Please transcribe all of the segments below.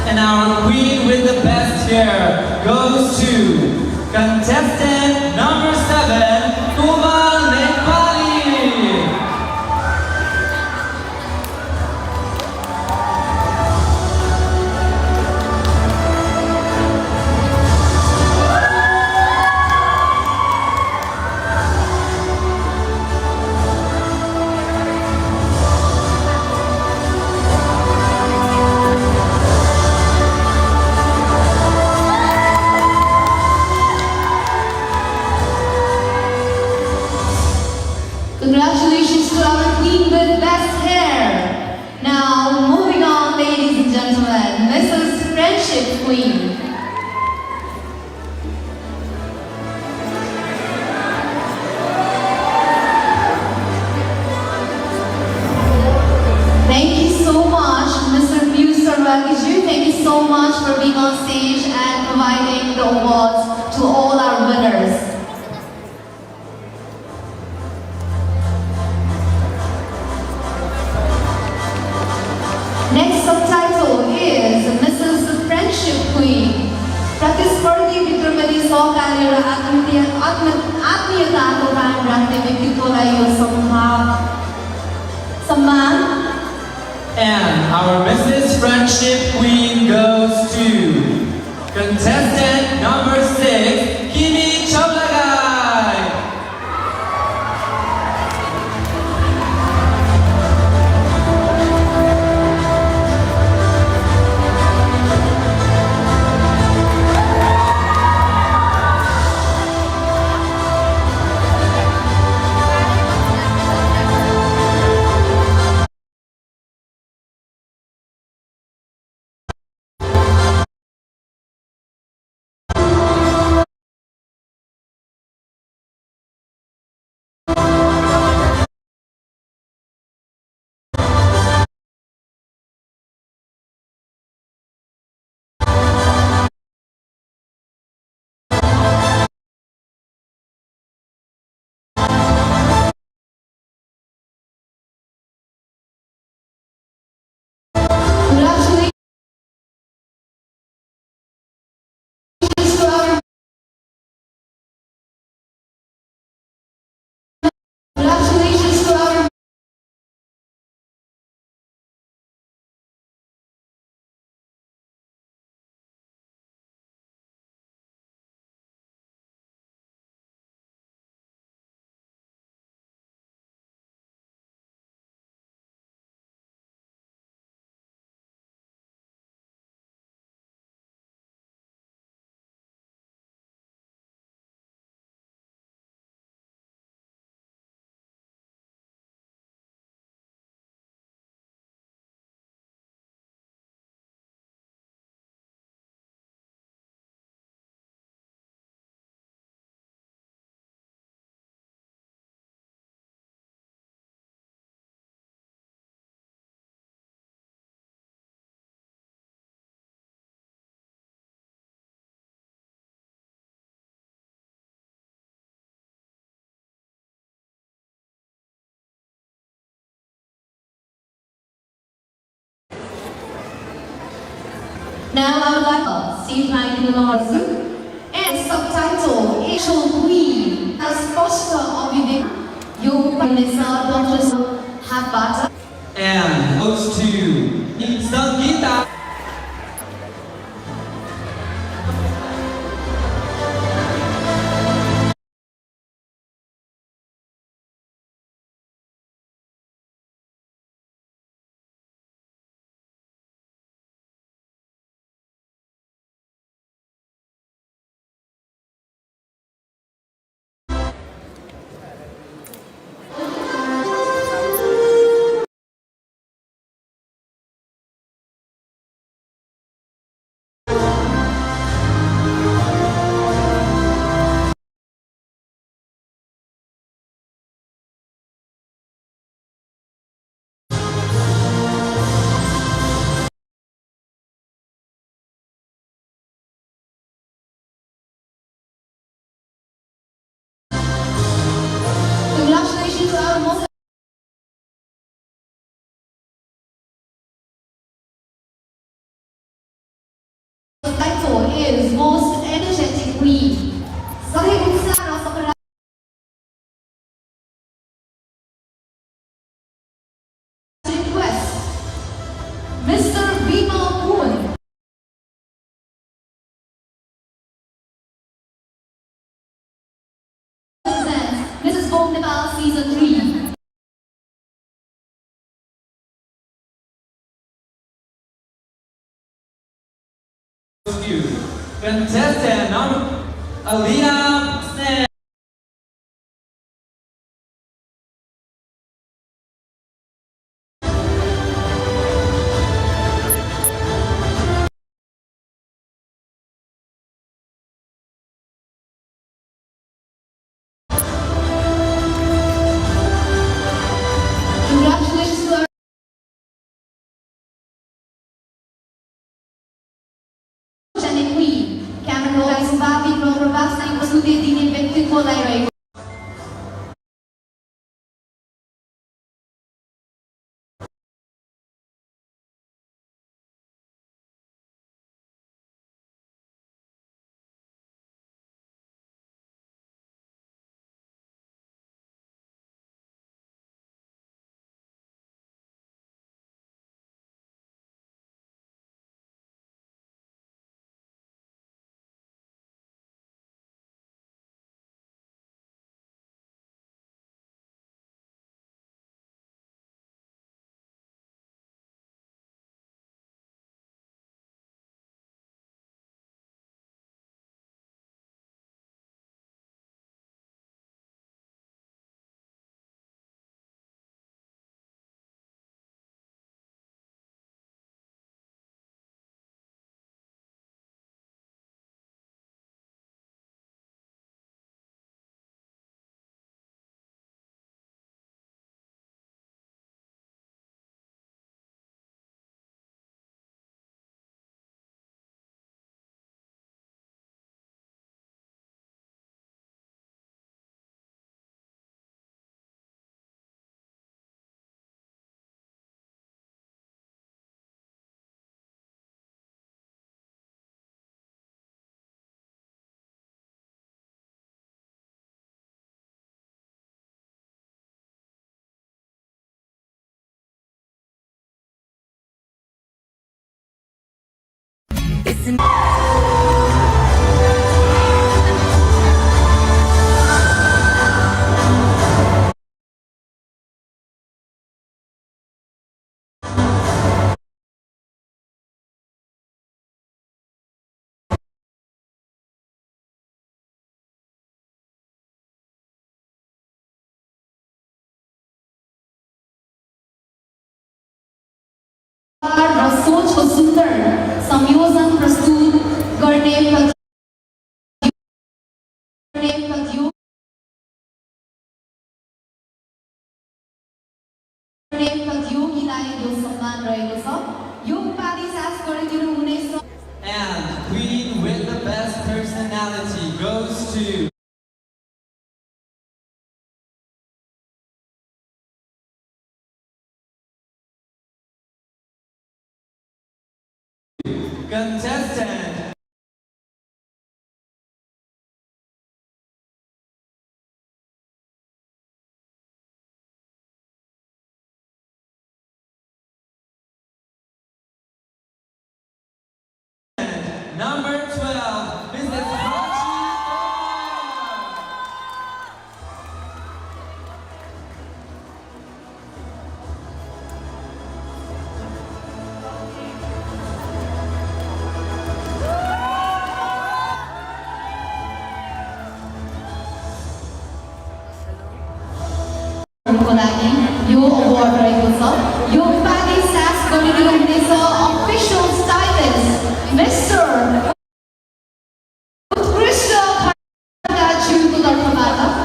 And our queen with the best hair goes to contestant number 7, Kumal Nepali. Congratulations to our queen with best hair. Now, moving on, ladies and gentlemen, Mrs. Friendship Queen. Thank you so much, Mr. Sarwagiju. Thank you so much for being on stage and providing the awards to all our winners. Next subtitle is Mrs. Friendship Queen. प्रतिस्पर्धी भित्रमध्ये सहकार्य र आत्मीयताको कायम राख्ने व्यक्तित्वलाई यो सम्मान. And our Mrs. Friendship Queen goes to contestant number 6, Kimi Choplagai. Now I would like to see my and subtitle Asian Queen as poster of the Yoga have butter. And goes to Sangeeta. is most energetic queen. Sahih Utsara Sakara. Request Mr. Bima Poon. Presents Mrs. Bom Nepal Season 3. Contestant number Alizeh. Congratulations to our and queen. Camera roll guys, Bobby, Robert Basta, yung pasuti din yung victim ko like रसोच को सुंदर संयोजन प्रस्तुत करने प्रतियोगिताले यो सम्मान रहेको छ यो उपाधि सास गरिदिनु हुने And queen with the best personality goes to contestant number 12, Mrs. को लागि यो अवार्ड रहेको छ यो उपाधि सास गरिदिनु हुनेछ अफिसियल स्टाइलिस्ट मिस्टर उत्कृष्ट खड्काज्यूको तर्फबाट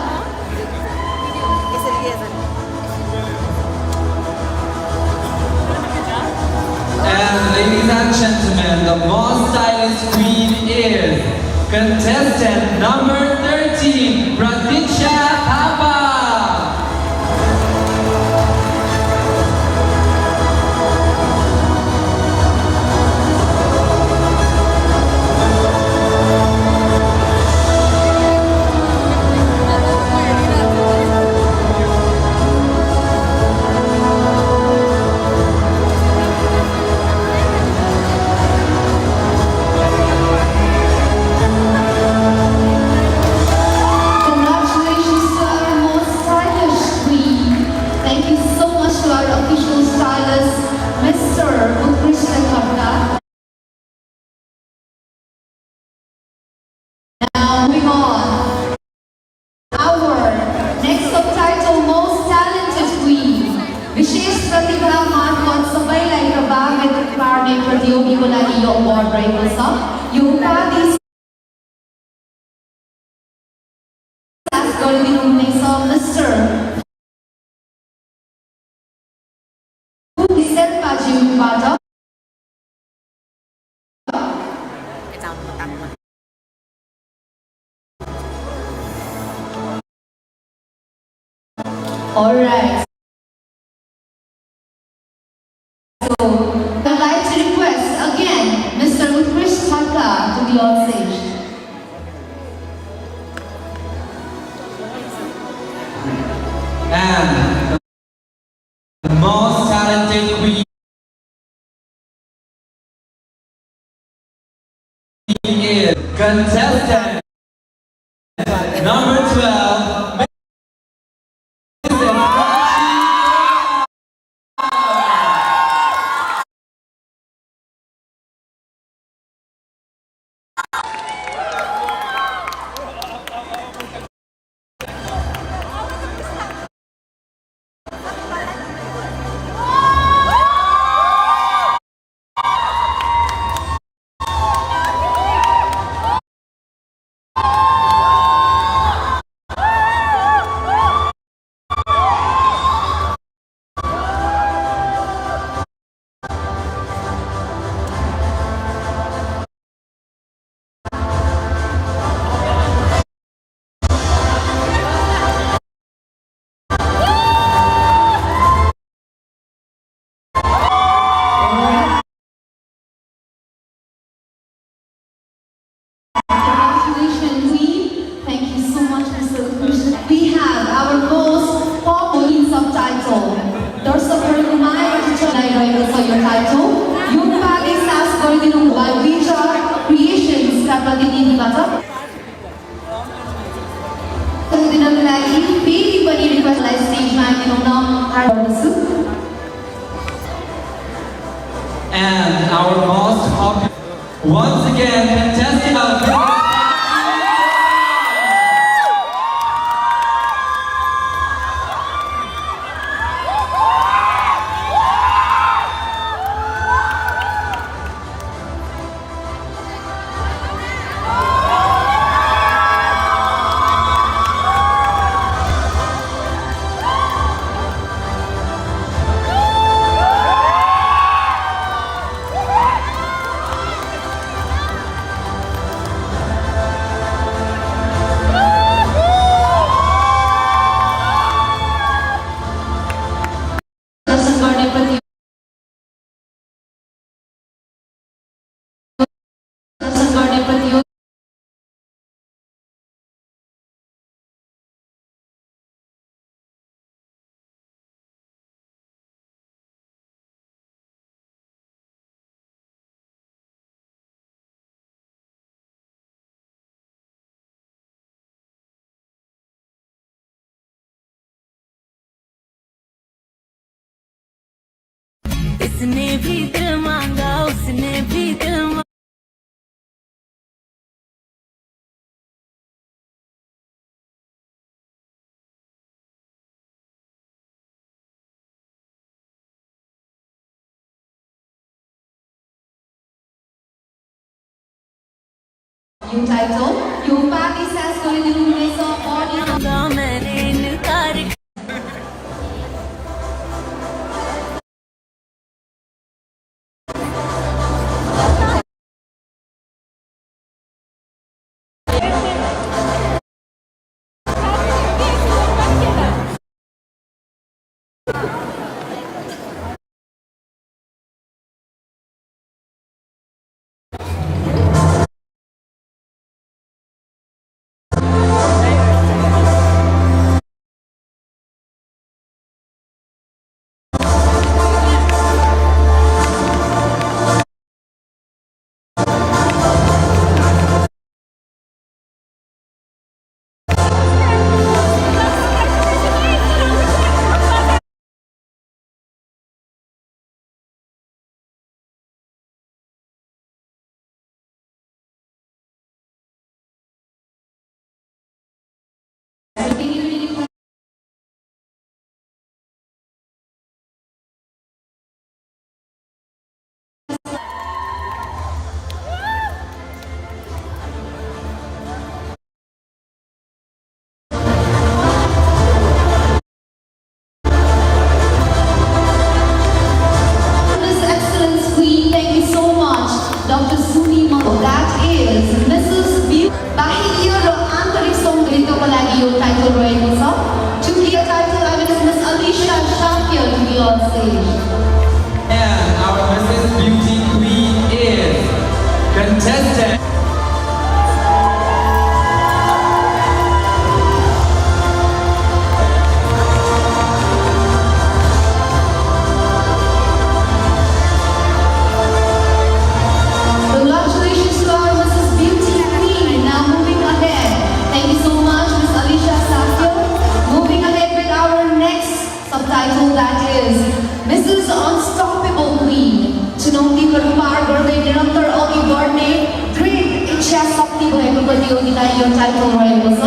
And ladies and gentlemen, the most stylish queen is contestant number 13, Pratiksha Thapa. luar biasa. Yung tadi going to be Mr. Isel Paji Pada. Alright. So, I'd like to request again Mr. Thakuri to be on stage. And the most talented queen is contestant number 12. Congratulations, Queen. Thank you so much, Mr. Krishna. We have our most popular subtitle. Darshakar Kumar for your title. Yung pagi sas koordinong by Vija Creations ka प्रतिनिधि bata. Dinang lagi pili pani request live stage ma dinong na harbosu. And our most popular, once again, contestant of इसने भी दिल मांगा उसने भी दिल Yung title, yung pagi sas koordinong मांगा मैंने इनकार stage. And our Mrs. Beauty Queen is contestant. Congratulations to our Mrs. Beauty Queen. Now moving ahead. Thank you so much, Ms. Alisha Safio. Moving ahead with our next subtitle, that is Mrs. Unstoppable Queen. चुनौतीहरू पार गर्दै निरन्तर अघि बढ्ने दृढ इच्छा शक्ति भएको प्रतियोगिता यो टाइटल रहेको छ।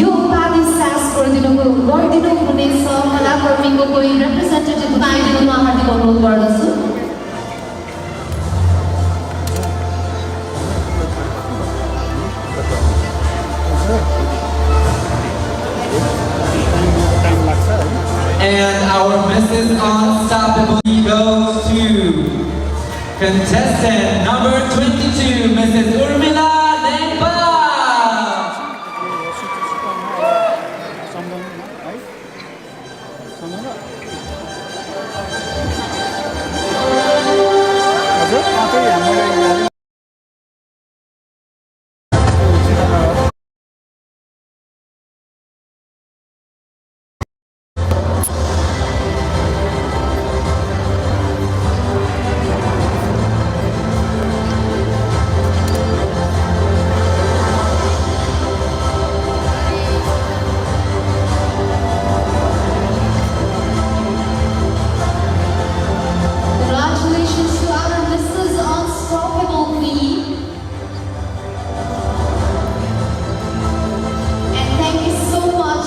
यो उपाधि सास गरिदिनु हुनेछ कलाकर्मीको कोही रिप्रेजेन्टेटिभ बताइदिनुमा हार्दिक अनुरोध गर्दछु। And our Mrs. Unstoppable goes to contestant number 22, Mrs. Urmila Nengpa. Congratulations to our Mrs. Unstoppable Queen. And thank you so much,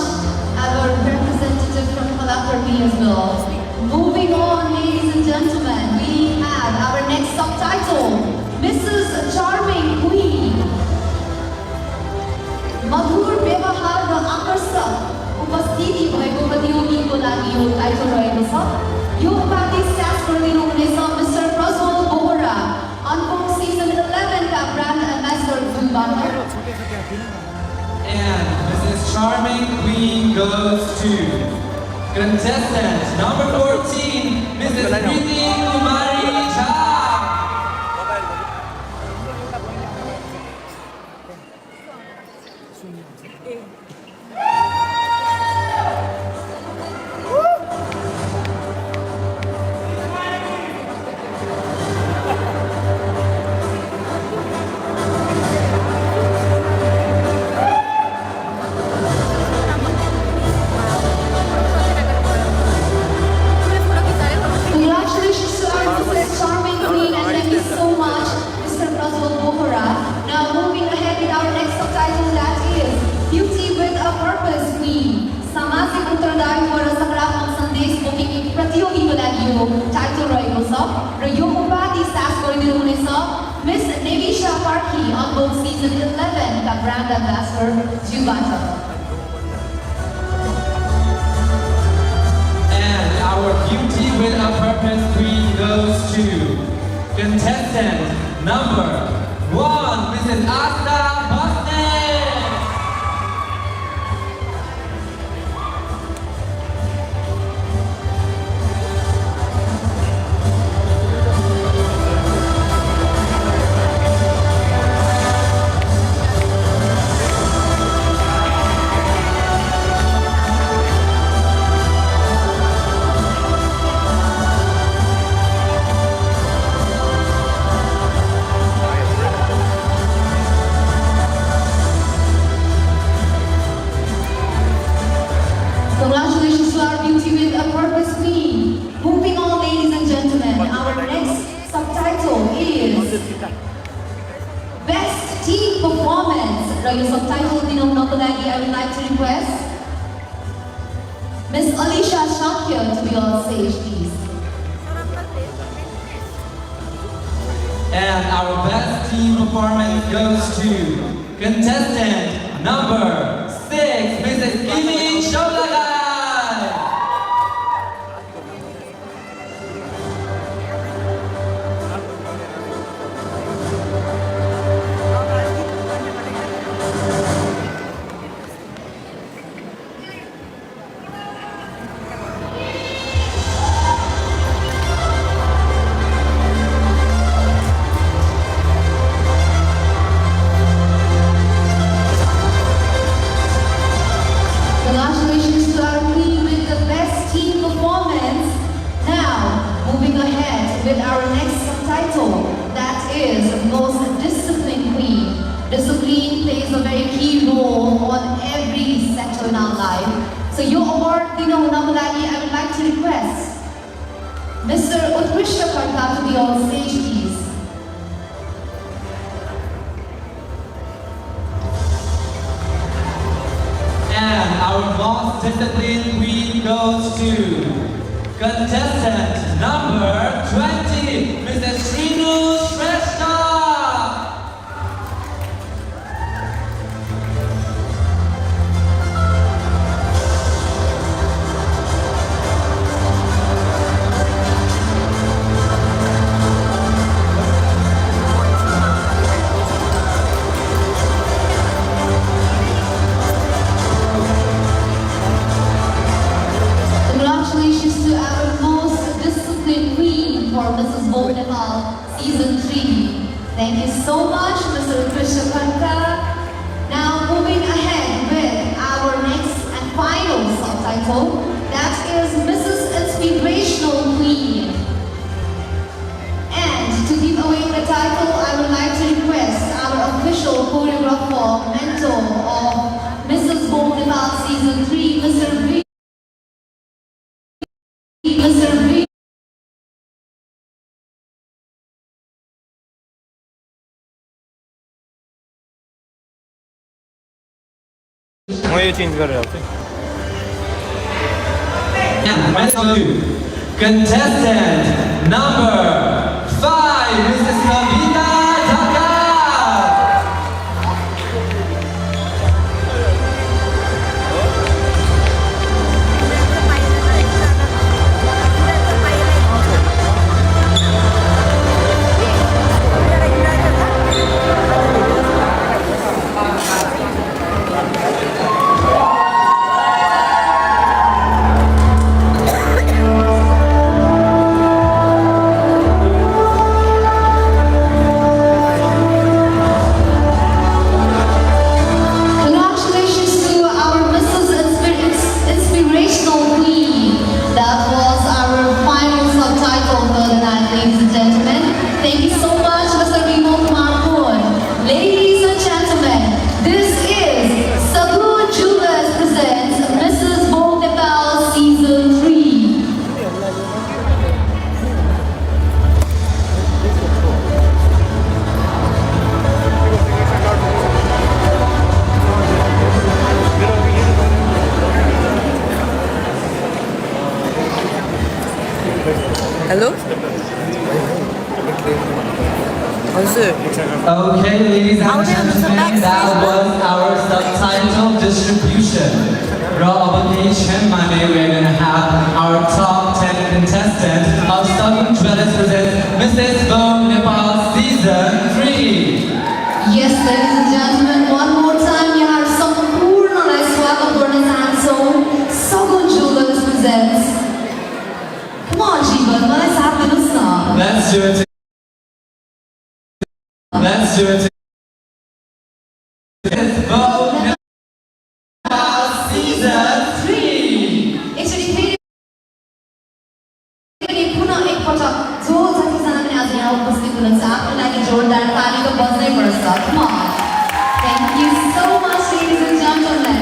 our representative from Thakuri as well. Moving on, ladies and gentlemen, we have our next subtitle, Mrs. Charming Queen. मधुर व्यवहार र आकर्षक उपस्थिति भएको प्रतियोगीको लागि यो title रहेको छ। यो उपाधि सास गरिदिनु हुनेछ मिस्टर प्रज्वल बोहरा, अनफर्म सिजन 11 का ब्रान्ड एम्बेसडर जुबाट। And Mrs. Charming Queen goes to contestant number 14, Mrs. Preeti Kumari Jha. Congratulations to our Mrs. Charming Queen and thank you so much, Mr. Prajwal Bohra. Now moving ahead with our next subtitle, that is Beauty with a Purpose Queen. सामाजिक उत्तरदायित्व र सकारात्मक सन्देश बोकेको प्रतियोगीको लागि यो title रहेको छ र यो उपाधि सास गरिदिनु हुनेछ मिस नेविशा पार्की, अनबोर्ड सिजन 11 का ब्रान्ड एम्बेसडर जुबाट। And our Beauty with a Purpose Queen goes to contestant number 1, Mrs. Asta Basne. Congratulations to our Beauty with a Purpose Queen. Moving on, ladies and gentlemen, our next subtitle is Best Team Performance. र यो subtitle दिनुहुनको लागि I would like to request Miss Alisha Shakya to be on stage, please. And our best team performance goes to contestant number 6, Mrs. Kimi Sholagai. key role on every sector in our life. So your award, Namalagi, I would like to request Mr. Utkrishta Karta to be on stage, please. And our most disciplined queen goes to contestant number 20, Mrs. Shrinu Shrestha. Congratulations to our most disciplined queen for Mrs. Nepal Season 3. Thank you so much, Mr. Krishna Karta. Now moving ahead with our next and final subtitle, that is Mrs. Inspirational Queen. And to give away the title, I would like to request our official choreographer, mentor of Mrs. Nepal Season 3, Mr. V. Mr. V. ये change कर रहे हैं आपसे And let's go to contestant number 5, Mrs. Kavita Thakur. Congratulations to our Mrs. Inspirational Queen. That was our final subtitle for the night, ladies and gentlemen. Thank you so much, Mr. Vimo Kumar Poon. Ladies and gentlemen, this is Thakur Jewelers presents Mrs. Nepal Season 3. Hello? हजुर Okay, ladies and gentlemen, that was our subtitle distribution. We're going to have our top 10 contestants of Thakur Jewelers presents Mrs. Nepal Season 3. Yes, ladies and gentlemen, one more time, यहाँ सम्पूर्णलाई स्वागत गर्न चाहन्छौँ Thakur Jewelers presents. Come on, जीवन, मलाई साथ दिनुहोस् न. Let's do it. Let's do it. Mrs. Nepal Season 3. एकचोटि फेरि पनि पुनः एकपटक जो जतिजना पनि आज यहाँ उपस्थित हुनुहुन्छ आफ्नो लागि जोरदार ताली त बज्नै पर्छ. Come on. Thank you so much, ladies and gentlemen.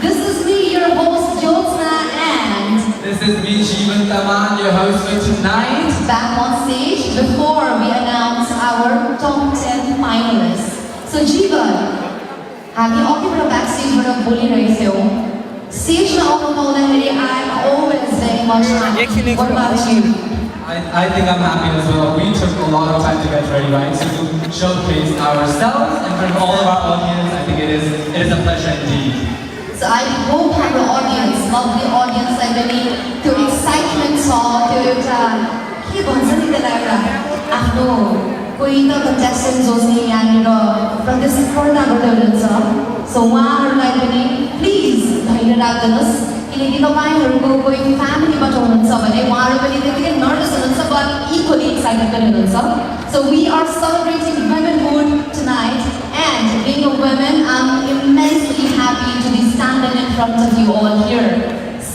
This is me, your host Jyotsna, and This is me, Jeevan Taman, your host for tonight. back on stage before we announce our top 10 finalists. So Jeevan, हामी अघिबाट ब्याकस्टेजबाट बोलिरहेथ्यौँ. स्टेजमा आउनु पाउँदाखेरि I am always very much happy. What about you? I think I'm happy as well. We took a lot of time to get ready, right? So to showcase ourselves in front of all of our audience, I think it is a pleasure indeed. So I hope our audience, lovely audience, like really त्यो excitement छ, त्यो एउटा के भन्छ नि त्यसलाई एउटा आफ्नो कोही त contestant जो चाहिँ यहाँनिर प्रतिस्पर्धा गर्दै हुनुहुन्छ. So उहाँहरूलाई पनि प्लिज धैर्य राख्नुहोस् किनकि तपाईँहरूको कोही फ्यामिलीबाट हुनुहुन्छ भने उहाँहरू पनि त्यतिकै नर्भस हुनुहुन्छ but equally excited पनि हुनुहुन्छ. So we are celebrating womanhood tonight, and being a woman, I'm immensely happy to be standing in front of you all here,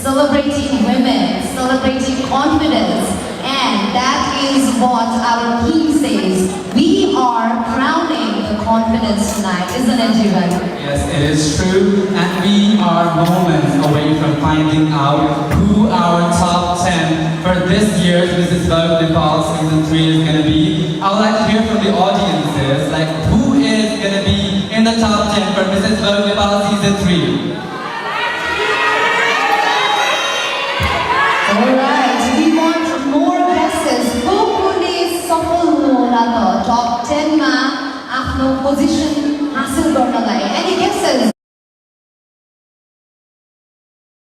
celebrating women, celebrating confidence, and that is what our theme says. We are crowning the confidence tonight, isn't it, Jivan? Yes, it is true, and we are moments away from finding out who our top 10 for this year's Mrs. Vogue Nepal Season 3 is going to be. I would like to hear from the audiences, like who is going to be in the top 10 for Mrs. Vogue Nepal Season 3? Alright, we want more guesses. Who is सफल होला त top 10 मा आफ्नो position हासिल गर्नलाई? Any guesses?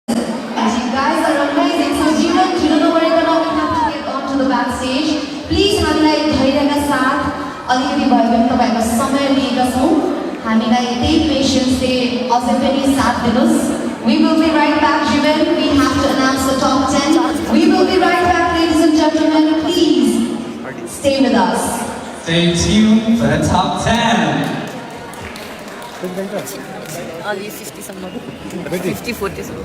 You guys are amazing. So Jivan, ढिलो नगरिकन we have to get on to the backstage. Please हामीलाई धैर्यका साथ अलिकति भए पनि तपाईहरुको समय लिएका छौं. हामीलाई त्यही पेशेन्सले अझै पनि साथ दिनुस्. We will be right back, Jivan. We have to announce the top 10. We will be right back, ladies and gentlemen. Please stay with us. Stay tuned for the top 10. अलि 50 सम्म 50 40 सम्म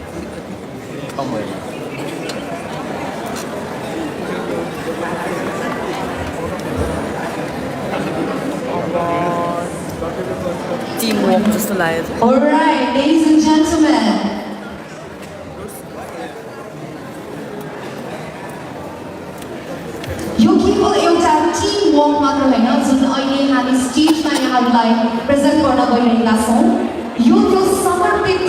टिम वर्क जस्तो लाग्यो All right, ladies and gentlemen. यो केवल एउटा team work मात्र होइन जुन अहिले हामी स्टेजमा यहाँहरूलाई प्रेजेन्ट गर्न गइरहेका छौँ. यो त्यो समर्पित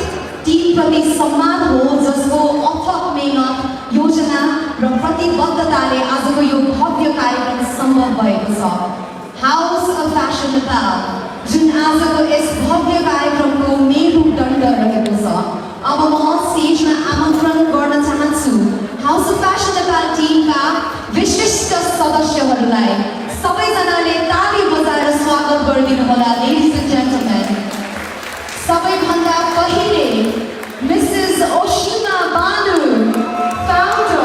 टिमप्रति सम्मान हो जसको अथक मेहनत, योजना र प्रतिबद्धताले आजको यो भव्य कार्यक्रम सम्भव भएको छ. हाउस अफ फ्यासन नेपाल जुन आजको यस भव्य कार्यक्रमको मेरुदण्ड रहेको छ. अब म स्टेजमा आमन्त्रण गर्न चाहन्छु हाउस अफ फ्यासन नेपाल टिमका विशिष्ट सदस्यहरूलाई. सबैजनाले ताली बजाएर स्वागत गरिदिनु होला, लेडिज एन्ड जेन्टलमेन. सबैभन्दा पहिले Mrs Oshima Banu, founder,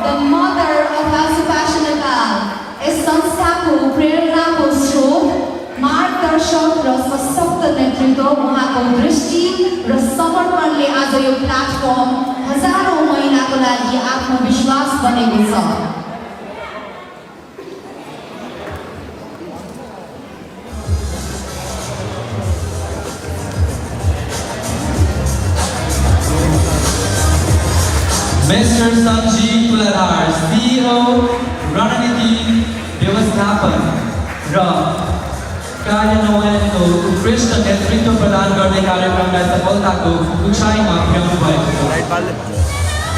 the mother of house of fashion Nepal. यस संस्थाको प्रेरणाको स्रोत, मार्गदर्शक र सशक्त नेतृत्व, उहाँको दृष्टि र समर्पणले आज यो प्लेटफर्म हजारौं महिलाको लागि आत्मविश्वास बनेको छ. Mr. Sanjeev Kuladhar, CEO, रणनीति व्यवस्थापन र कार्यान्वयनको उत्कृष्ट नेतृत्व प्रदान गर्ने कार्यक्रमलाई सफलताको उचाइमा पुर्याउनु भएको छ.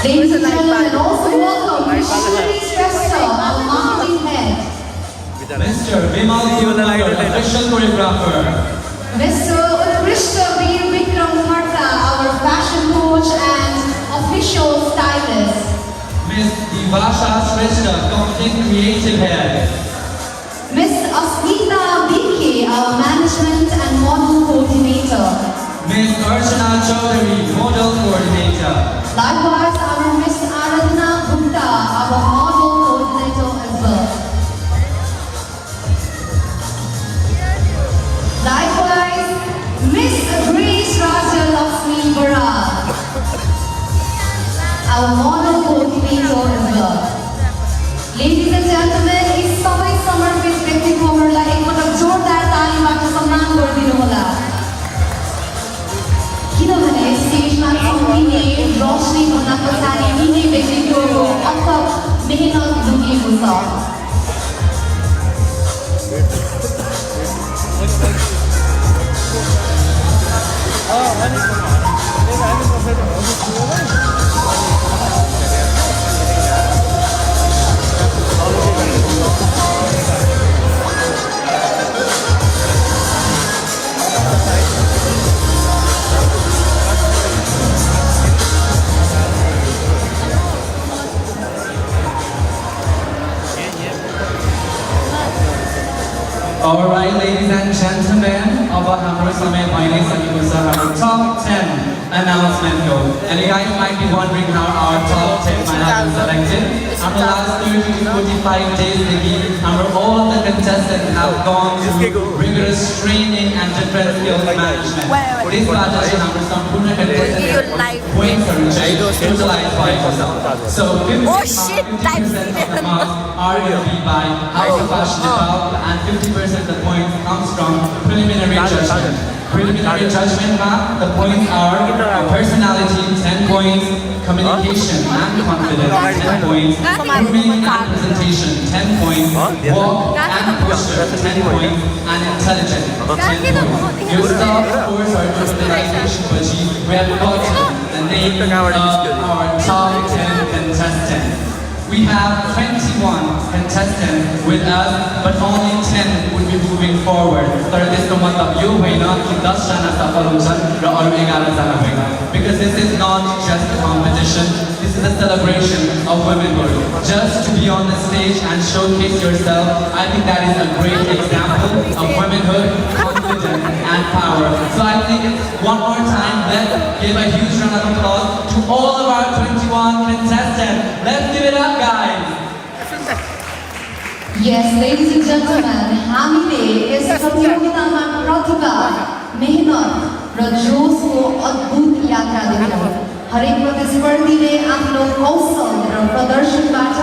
Ladies and gentlemen, also welcome Krishna Shrestha, our marketing head. Mr. Bimal Thakur, official choreographer. Mr. Krishna Veer Vikram Karta, our fashion coach and official stylist. Miss Divasha Shrestha, content creative head. Miss Asmita Bikhe, our management and model coordinator. Miss Archana Chaudhary, model coordinator. Likewise, our Miss Aradhana Gupta, our model coordinator as well. Likewise, Miss Grace Raja Lakshmi Baral, our model coordinator as well. Ladies and gentlemen, इस सबै समर्पित व्यक्तित्वहरूलाई एकपटक जोरदार तालीबाट सम्मान गरिदिनु होला. किनभने स्टेजमा सम्मिने रोशनी भन्दा पछाडि यिनै व्यक्तित्वको अथक मेहनत लुकेको छ. Alright, ladies and gentlemen, अब हाम्रो समय भइ नै सकेको छ. हाम्रो top 10 announcement go. And you guys might be wondering how our top 10 might have been selected. Our last 30 to 45 days all the contestants have gone through rigorous training and different skills management. This batch number Sampurna contestants points are utilized by yourself. So 50% of the marks are going to be by how professional developed, and 50% of the points comes from preliminary judgment. Preliminary judgment mark, the points are personality, 10 points, communication and confidence, 10 points, grooming and presentation, 10 points, walk and posture, 10 points, and intelligence, 10 points. Your staff scores are utilization to achieve. We have got the name of our top 10 contestants. We have 21 contestants with us, but only 10 would be moving forward. Because this is not just a competition, this is a celebration of womanhood. Just to be on the stage and showcase yourself, I think that is a great example of womanhood, confidence, and power. So I think one more time, let's give a huge round of applause to all of our 21 contestants. Let's give it up, guys. Yes, ladies and gentlemen, हामीले yes प्रतियोगितामा प्रतिभा, मेहनत र जोशको अद्भुत यात्रा देख्यौं। हरेक प्रतिस्पर्धीले आफ्नो कौशल र प्रदर्शनबाट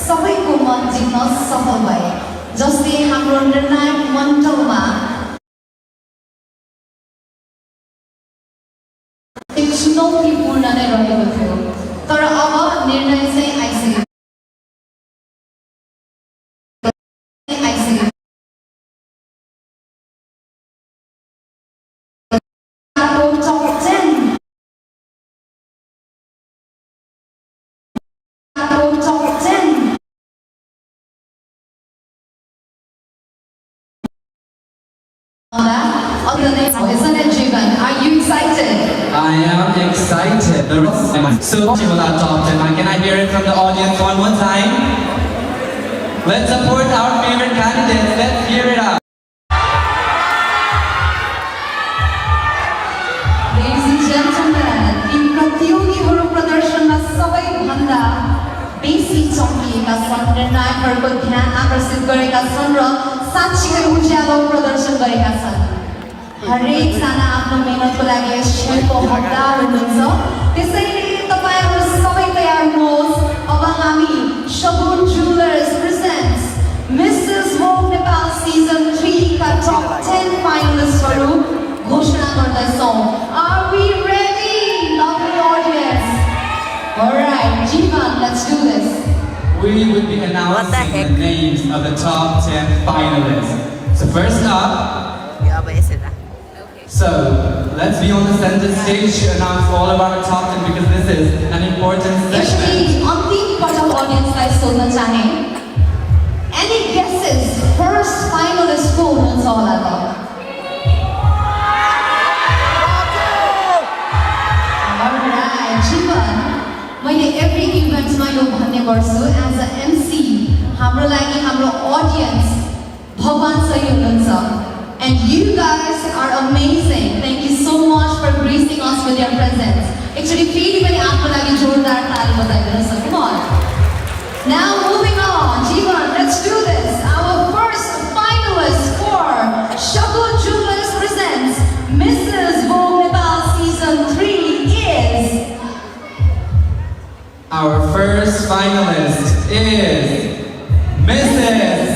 सबैको मन जित्न सफल भए। जसले हाम्रो निर्णायक मण्डलमा एक चुनौतीपूर्ण नै रहेको थियो। तर अब निर्णय चाहिँ आइसक्यो। Isn't it, Jivan? Are you excited? I am excited. So, top 10. Can I hear it from the audience one more time? Let's support our favorite candidates. Let's hear it out. Ladies and gentlemen, in प्रतियोगीहरु प्रदर्शनमा सबैभन्दा बेसी चम्किएका छन्, निर्णायकहरुको ध्यान आकर्षित गरेका छन् र साँच्चै उज्यालो प्रदर्शन गरेका छन्। हरेक जना आफ्नो मेहनतको लागि यस खेलको हकदार हुनुहुन्छ। त्यसैले तपाईहरु सबै तयार हुनुहोस्। अब हामी Shagun jewellers presents Mrs World Nepal season 3 का टप 10 फाइनलिस्टहरु घोषणा गर्दैछौं। Are we ready, lovely audience? Alright, Jivan, let's do this. We will be announcing the names of the top 10 finalists. So first up, so let's be on the center stage to announce all of our top 10 because this is an important segment. Actually, अन्तिम पटक audience-लाई सोध्न चाहे, any guesses first finalist को हुनुहुन्छ होला त? Alright, Jivan, मैले every event मा यो भन्ने गर्छु as a MC, हाम्रो लागि हाम्रो audience भगवान सही हुनुहुन्छ. And you guys are amazing. Thank you so much for gracing us with your presence. Actually, फेरि पनि आफ्नो लागि जोरदार ताली बजाइदिनुहोस्. Come on. Now moving on, Jivan, let's do this. Our first finalist for Shagul Jewelers presents Mrs. Vogue Nepal Season 3 is. Our first finalist is Mrs.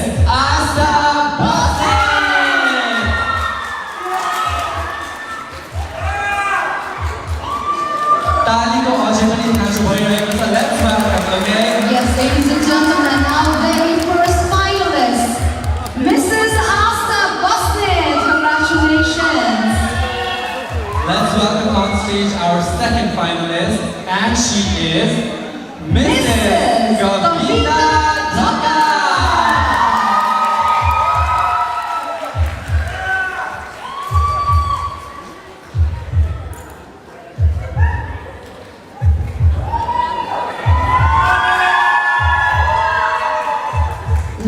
Let's welcome, okay? Yes, ladies and gentlemen, our very first finalist, Mrs. Asta Busnet. Congratulations. Let's welcome on stage our second finalist, and she is Mrs. Kavita Dhaka.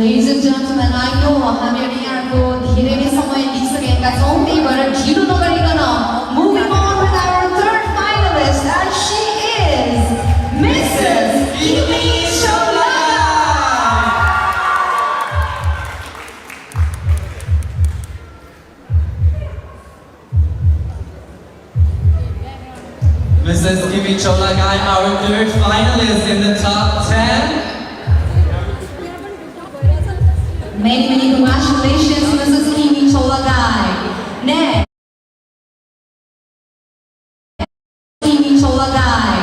Ladies and gentlemen, I know हामीहरु यहाँको धेरै नै समय लिइसकेका छौं, त्यही भएर ढिलो नगरिकन moving on with our third finalist. Mrs. Kimi Cholagai, our third finalist in the top 10. Many, many congratulations, Mrs. Kimi Cholagai. Next, Kimi Cholagai.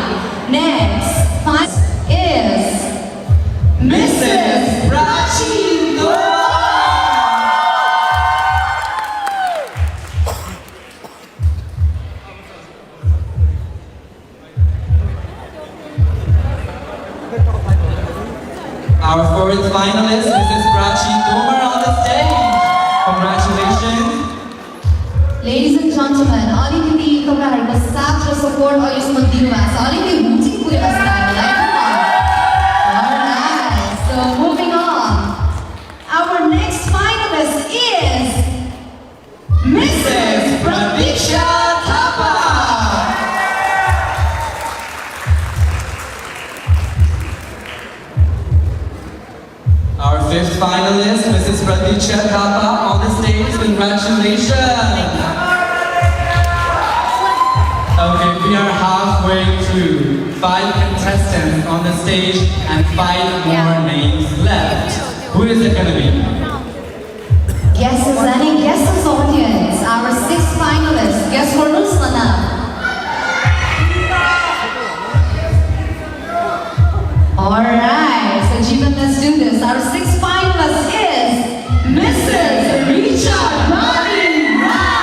Next, finalist is Mrs. Prachi Dora. Our fourth finalist, Mrs. Prachi Tomar on the stage. Congratulations. Ladies and gentlemen, अलिकति तपाईहरुको साथ र support अहिलेसम्म दिनुभएको छ। अलिकति हुचिक पुगेको छ हामीलाई। Alright, so moving on. Our next finalist is Mrs. Pradiksha Thapa. Our fifth finalist, Mrs. Pradiksha Thapa on the stage. Congratulations. Okay, we are halfway through. 5 contestants on the stage and 5 more names left. Who is it gonna be? Guesses, any guesses, audience? Our sixth finalist. Guess for Nusana. Alright, so Jeevan, let's do this. Our sixth finalist is Mrs. Richa Rani Ram.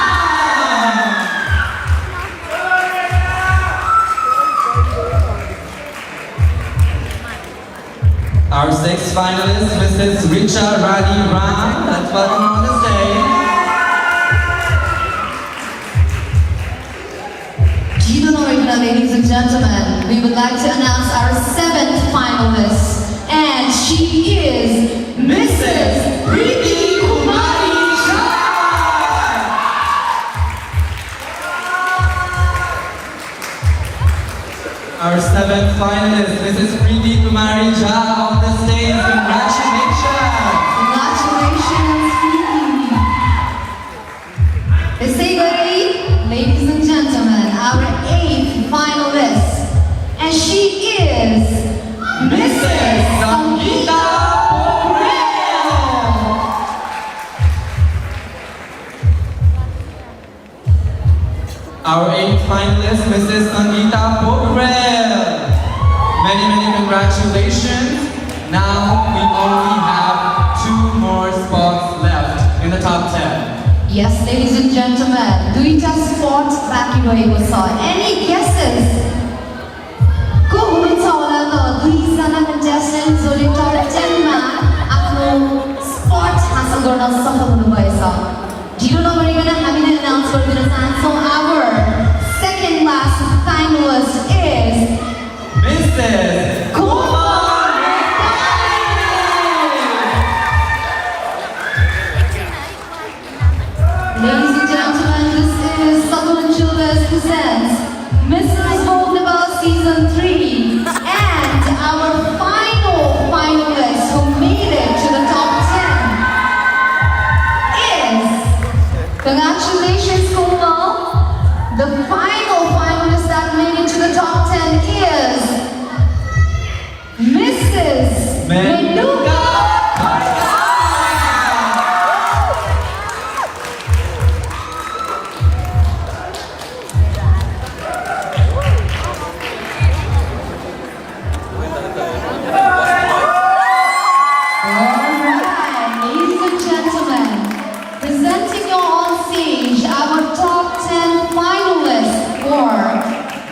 Our sixth finalist, Mrs. Richa Rani Ram. Let's welcome her on the stage. Ladies and gentlemen, we would like to announce our seventh finalist, and she is Mrs. Preeti Kumari Shah. Our seventh finalist, Mrs. Preeti Kumari Jha on the stage. Congratulations! Congratulations, Preeti. Basically, ladies and gentlemen, our eighth finalist, and she is Mrs. Sangeeta Pokhrel. Our eighth finalist, Mrs. Sangeeta Pokhrel. Many congratulations. Now we only have 2 more spots left in the top 10. Yes, ladies and gentlemen, duita spot baki रहेको छ. Any guesses? को हुनुहुन्छ होला त दुईजना contestants जसले top 10 मा आफ्नो spot हासिल गर्न सफल हुनुभएछ. ढिलो नगरिकन हामीले announce गरिदिन चाहन्छौँ. Our second last finalist is Mrs. Ladies and gentlemen, this is Thakur and Childers presents Mrs. Volleyball Season 3, and our final finalist who made it to the top 10 is, congratulations Komal, the final finalist that made it to the top 10 is Mrs. Menuka.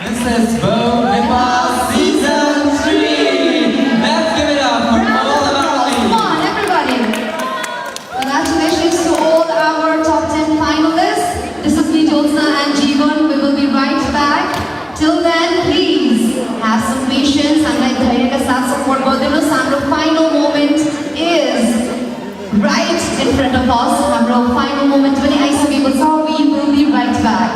Mrs. Volleyball Season 3. Let's give it up for all of our ladies. Come on, everybody. Congratulations to all our top 10 finalists. This is me, Jyotsna and Jeevan. We will be right back. Till then, please have some patience. And like the support, our final moment is right in front of us. Our final moment, when we will be right back.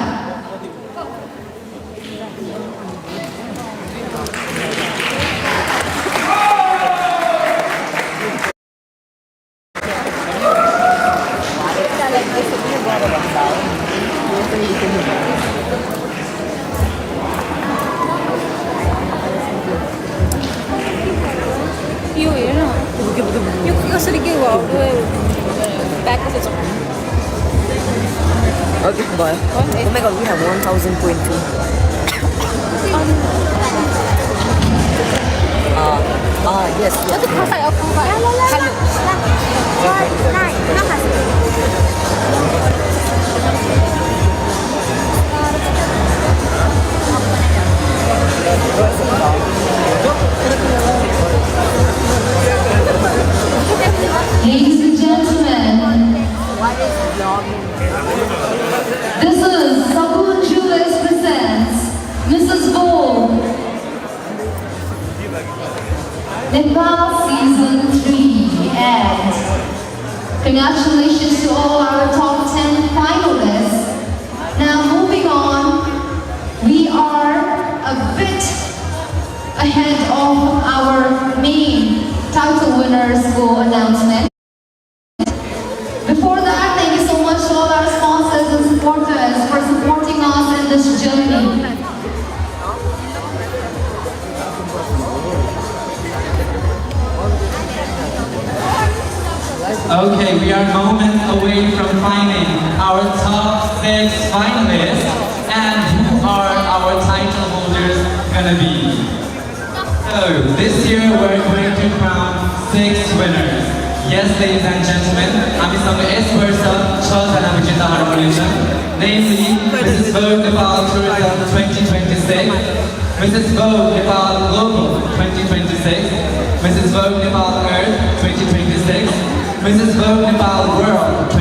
Oh my god, we have 1,000.2. Yes. Ladies and gentlemen, this is Thakur Jewelers presents Mrs. Vogue Nepal Season 3, and congratulations to all our top 10 finalists. Now moving on, we are a bit ahead of our main title winners for announcement. Before that, thank you so much to all our sponsors and supporters for supporting us in this journey. Okay, we are moments away from finding our top 6 finalists, and who are our title holders gonna be? So, this year we're going to crown 6 winners. Yes, ladies and gentlemen, हामीसँग yes वर्ष 6 जना विजेताहरू हुनेछन्, namely Mrs. Vogue Nepal Tourism 2026, Mrs. Vogue Nepal Global 2026, Mrs. Vogue Nepal Earth 2026, Mrs. Vogue Nepal World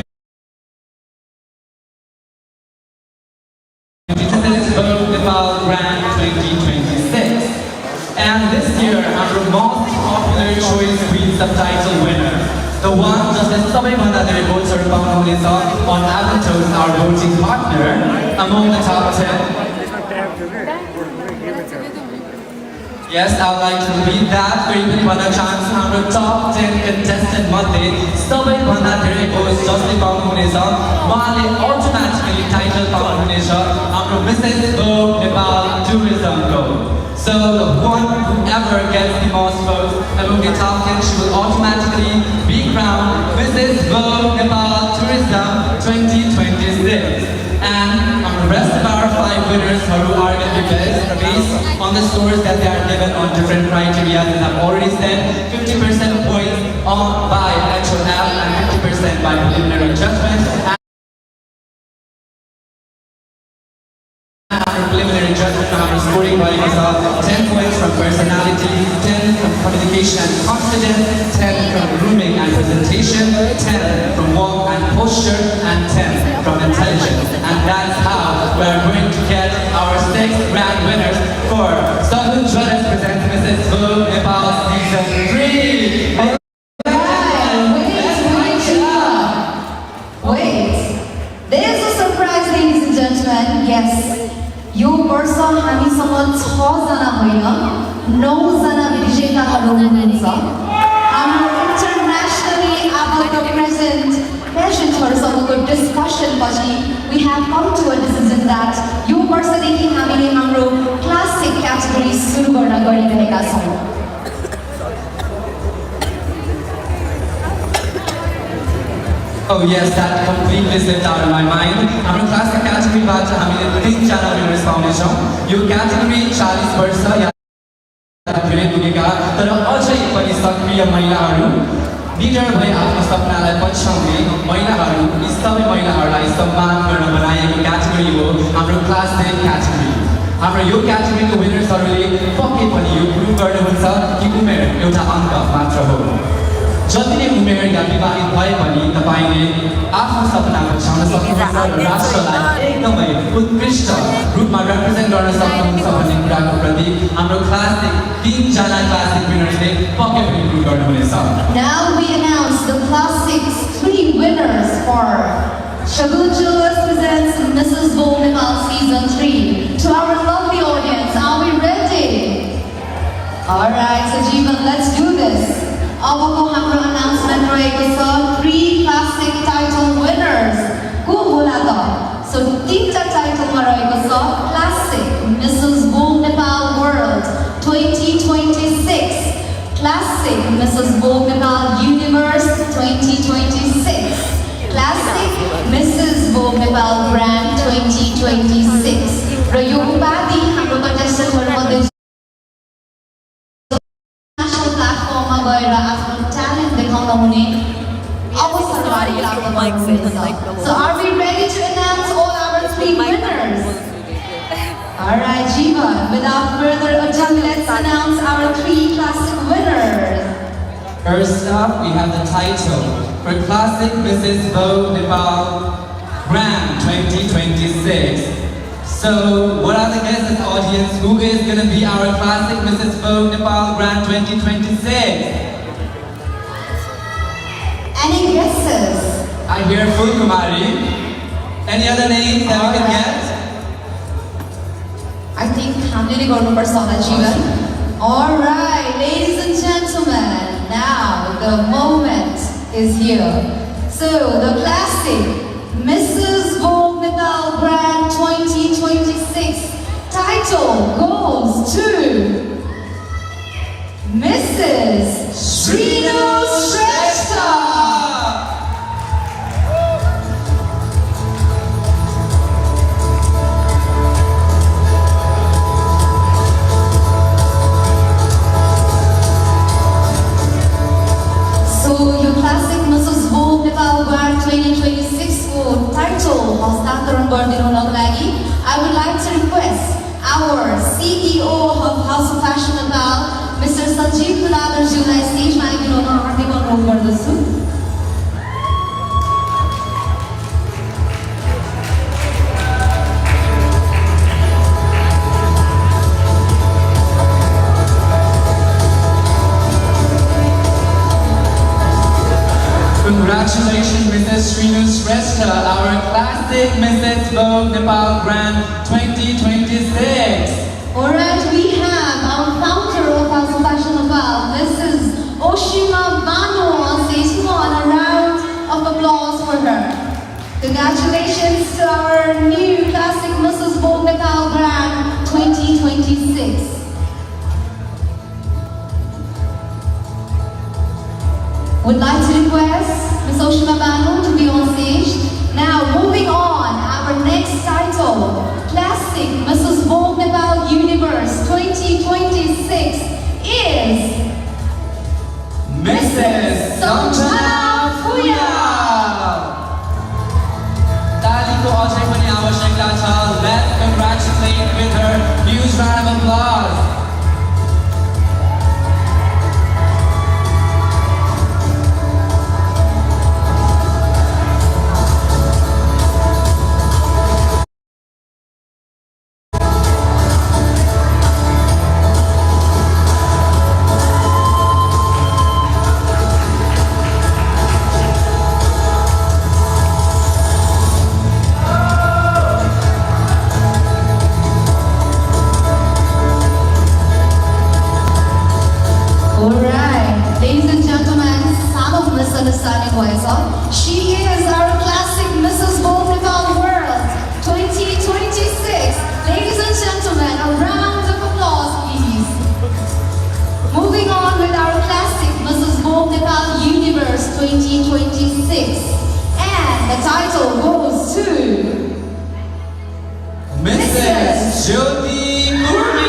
2026, Mrs. Vogue Nepal Grand 2026. And this year, our most popular choice Queen subtitle winner, the one जसले सबैभन्दा धेरै भोट्सहरू पाउनुहुनेछ on Avatos, our voting partner, among the top 10. Yes, I would like to repeat that. फेरि पनि भन्न चाहन्छु, हाम्रो top 10 contestant मध्ये सबैभन्दा धेरै भोट जसले पाउनुहुनेछ उहाँले automatically title पाउनुहुनेछ हाम्रो Mrs. Vogue Nepal Tourism को. So the one whoever gets the most votes among the top 10, she will automatically be crowned Mrs. Vogue Nepal Tourism 2026. And the rest of our 5 winners who are going to be based on the scores that they are given on different criteria that have already said 50% points on by actual app and 50% by preliminary judgment. Preliminary judgment our scoring body is 10 points from personality, 10 from communication and confidence, 10 from grooming and presentation, 10 from walk and posture, and 10 from intelligence. And that's how we are going to get our 6 grand winners for Thakur Jewelers presents Mrs. Vogue Nepal Season 3. Wait, there's a surprise, ladies and gentlemen. Yes. यो वर्ष हामीसँग 6 जना होइन 9 जना विजेताहरू हुनुहुन्छ. हाम्रो internationally आबद्ध पेशेन्टहरूसँगको discussion पछि we have come to a decision that यो वर्षदेखि हामीले हाम्रो क्लासिक क्याटेगोरी सुरु गर्न गइरहेका छौँ. Oh yes, that completely slipped out of my mind. हाम्रो classic category बाट हामीले 3 जना winners पाउनेछौँ. यो category 40 वर्ष या धेरै पुगेका तर अझै पनि सक्रिय महिलाहरू, लिडर भई आफ्नो सपनालाई पछ्याउने महिलाहरू, यी सबै महिलाहरूलाई सम्मान गर्न बनाइएको category हो हाम्रो classic category. हाम्रो यो category को winners-हरूले पक्कै पनि यो प्रुभ गर्नुहुन्छ कि उमेर एउटा अङ्क मात्र हो. जति नै उमेर या विवाहित भए पनि तपाईले आफ्नो सपना पछ्याउन सक्नुहुन्छ र राष्ट्रलाई एकदमै उत्कृष्ट रूपमा रिप्रेजेन्ट गर्न सक्नुहुन्छ भन्ने कुराको प्रति हाम्रो क्लासिक 3 जना क्लासिक विनर्सले पक्कै पनि प्रुभ गर्नुहुनेछ. Now we announce the classic 3 winners for Thakur Jewelers presents Mrs. Vogue Nepal Season 3. To our lovely audience, are we ready? Alright, so Jeevan, let's do this. अबको हाम्रो announcement रहेको छ 3 classic title winners. को होला त? So 3टा टाइटलमा रहेको छ Classic Mrs. Vogue Nepal World 2026, Classic Mrs. Vogue Nepal Universe 2026, Classic Mrs. Vogue Nepal Grand 2026. र यो उपाधि हाम्रो कन्टेस्टेन्टहरुमध्ये नेशनल प्लेटफर्ममा गएर आफ्नो ट्यालेन्ट देखाउन हुने अवसर प्राप्त गर्नुहुनेछ. So are we ready to announce all our three winners? Alright, Jiva, without further ado, let's announce our three classic winners. First up, we have the title for Classic Mrs. Vogue Nepal Grand 2026. So, what are the guesses, audience? Who is going to be our Classic Mrs. Vogue Nepal Grand 2026? Any guesses? I hear Full Kumari. Any other names that we can get? I think हामीले नै गर्नुपर्छ होला जीवन. Alright, ladies and gentlemen, now the moment is here. So, the classic Mrs. Vogue Nepal Grand 2026 title goes to Mrs. Srinu Shrestha. So, your classic Mrs. Vogue Nepal Grand 2026 को title हस्तान्तरण गरिदिनुको लागि I would like to request our CEO of House of Fashion Nepal, Mr. Sanjeev Kuladharjuलाई स्टेजमा आइदिनु हार्दिक अनुरोध गर्दछु. Congratulations, Mrs. Srinu Shrestha, our Classic Mrs. Vogue Nepal Grand 2026. Alright, we have our founder of House of Fashion Nepal, Mrs. Oshima Banu on stage. Come on, a round of applause for her. Congratulations to our new Classic Mrs. Vogue Nepal Grand 2026. Would like to request Ms. Oshima Banu to be on stage. Now, moving on, our next title, Classic Mrs. Vogue Nepal Universe 2026 is Mrs. Sanjana Fuya. तालीको अझै पनि आवश्यकता छ. Let's congratulate with her. Huge round of applause. She is our Classic Mrs. Vogue Nepal World 2026. Ladies and gentlemen, a round of applause, please. Moving on with our Classic Mrs. Vogue Nepal Universe 2026. And the title goes to Mrs. Jyoti Murmi.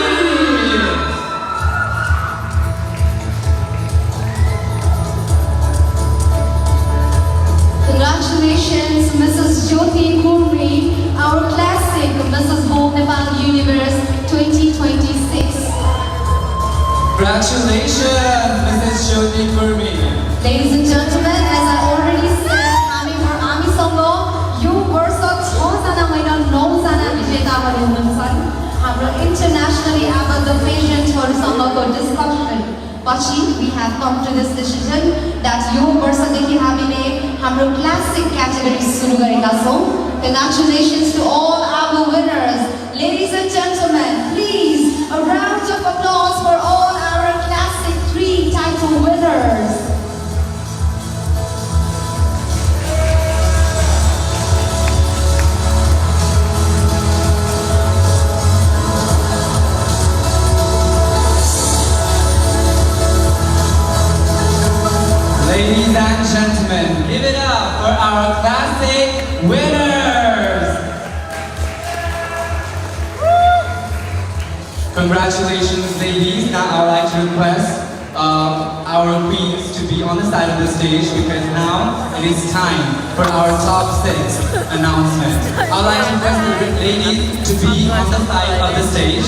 Congratulations, Mrs. Jyoti Kurmi, our Classic Mrs. Vogue Nepal Universe 2026. Congratulations, Mrs. Jyoti Murmi. Ladies and gentlemen, as I already said, हामीसँग यो वर्ष 6 जना होइन 9 जना विजेताहरू हुनुहुन्छ. हाम्रो internationally आबद्ध पेजेन्टहरूसँगको discussion पछि we have come to this decision that यो वर्षदेखि हामीले हाम्रो क्लासिक क्याटेगोरी सुरु गरेका छौं. Congratulations to all our winners. Ladies and gentlemen, please a round of applause for all our Classic 3 title winners. Ladies and gentlemen, give it up for our Classic winners. Congratulations, ladies. Now I would like to request our queens to be on the side of the stage because now it is time for our top 6 announcement. I would like to request the ladies to be on the side of the stage.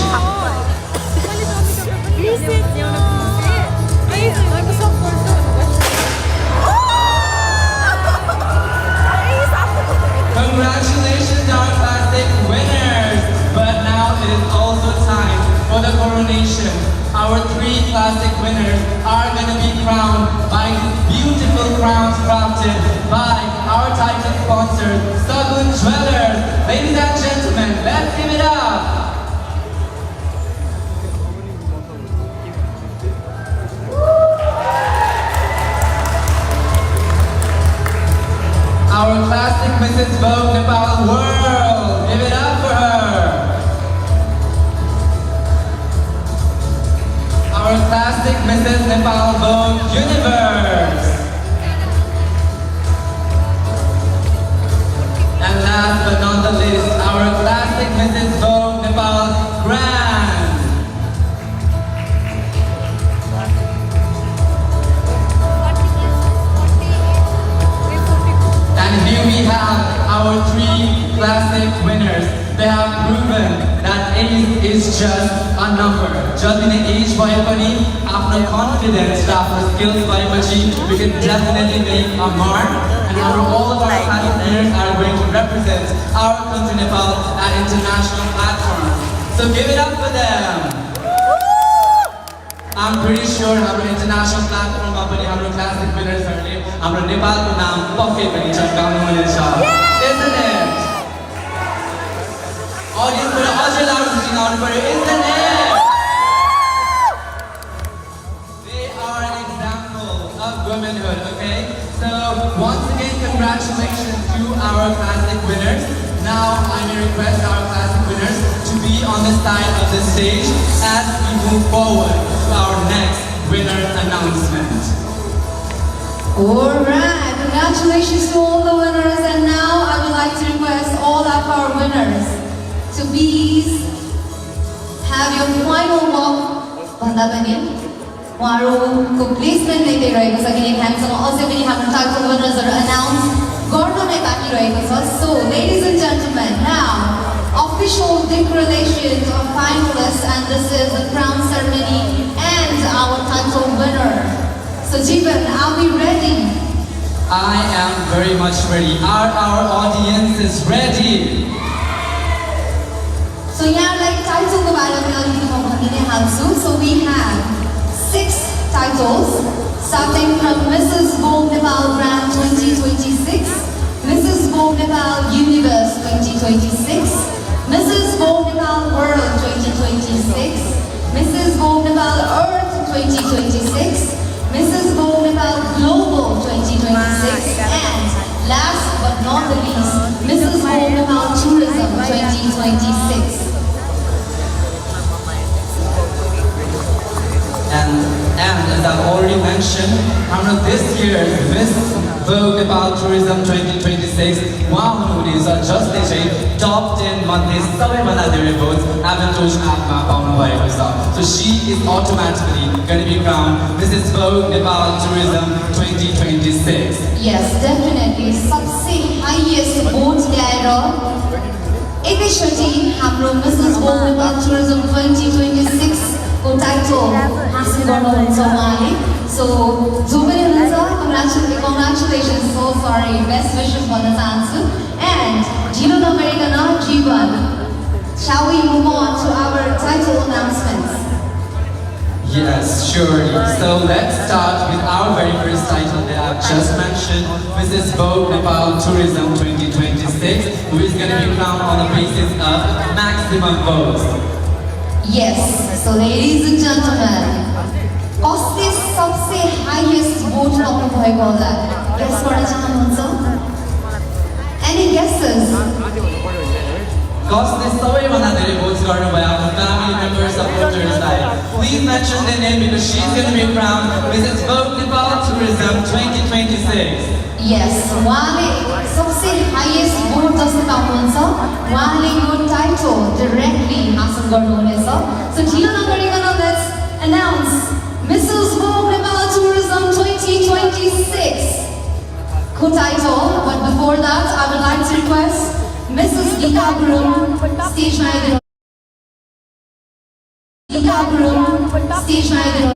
Congratulations, our classic winners! But now it is also time for the coronation. Our 3 classic winners are going to be crowned by these beautiful crowns crafted by our title sponsors, Thakur Jewelers. Ladies and gentlemen, let's give it up! Our classic Mrs. Vogue Nepal World. Give it up for her. Our classic Mrs. Nepal Vogue Universe. And last but not the least, our classic Mrs. Vogue Nepal Grand. And here we have our 3 classic winners. They have proven that age is just a number. Just in the age by पनि आफ्नो confidence र आफ्नो skills भएपछि we can definitely make a mark. And all of our classic winners are going to represent our country Nepal at international platforms. So give it up for them. I'm pretty sure हाम्रो international platform मा पनि हाम्रो classic winners हरुले हाम्रो नेपालको नाम पक्कै पनि चर्काउनु हुनेछ. Isn't it? Audience बाट अझै लाउड सुनाउनु पर्यो. Isn't it? They are an example of womanhood, okay? So once again, congratulations to our classic winners. Now I may request our classic winners to be on the side of the stage as we move forward to our next winner announcement. Alright, congratulations to all the winners, and now I would like to request all of our winners to please have your final walk भन्दा पनि उहाँहरूको placement लिँदै रहेको छ किनकि हामीसँग अझै पनि हाम्रो टाइटल विनर्सहरू अनाउन्स गर्न नै बाँकी रहेको छ. So ladies and gentlemen, now official declaration of finalists, and this is the crown ceremony and our title winner. So Jeevan, are we ready? I am very much ready. Are our audience is ready? So यहाँलाई टाइटलको बारेमा अलिकति म भनिदिनै हाल्छु. So we have 6 titles starting from Mrs. Vogue Nepal Grand 2026, Mrs. Vogue Nepal Universe 2026, Mrs. Vogue Nepal World 2026, Mrs. Vogue Nepal Earth 2026, Mrs. Vogue Nepal Global 2026, and last but not the least, Mrs. Vogue Nepal Tourism 2026. And as I've already mentioned, this year's Miss Vogue Nepal Tourism 2026 उहाँहरूले जसले चाहिँ top 10 मध्ये सबैभन्दा धेरै votes Aayush appमा पाउनु भएको छ. So she is automatically going to be crowned Mrs. Vogue Nepal Tourism 2026. Yes, definitely. सबसे highest vote ल्याएर एकैचोटि हाम्रो Mrs. Vogue Nepal Tourism 2026 को टाइटल हासिल गर्नुहुन्छ उहाँले. So जो पनि हुनुहुन्छ congratulations, so sorry, best wishes भन्न चाहन्छु. And ढिलो नगरिकन जीवन, shall we move on to our title announcements? Yes, surely. So let's start with our very first title that I've just mentioned, Mrs. Vogue Nepal Tourism 2026, who is going to be crowned on the basis of maximum votes. Yes, so ladies and gentlemen, कसले सबसे highest vote पाउनु भएको होला? Guess गर्न चाहनुहुन्छ? Any guesses? कसले सबैभन्दा धेरै votes गर्नुभयो आफ्नो family members, supportersलाई? Please mention their name because she's going to be crowned Mrs. Vogue Nepal Tourism 2026. Yes, उहाँले सबसे highest vote जसले पाउनुहुन्छ, उहाँले यो title directly हासिल गर्नुहुनेछ. So ढिलो नगरिकन let's announce Mrs. Vogue Nepal Tourism 2026 co-title. But before that, I would like to request Mrs. Gita Guru, stage manager. Gita Guru, stage manager.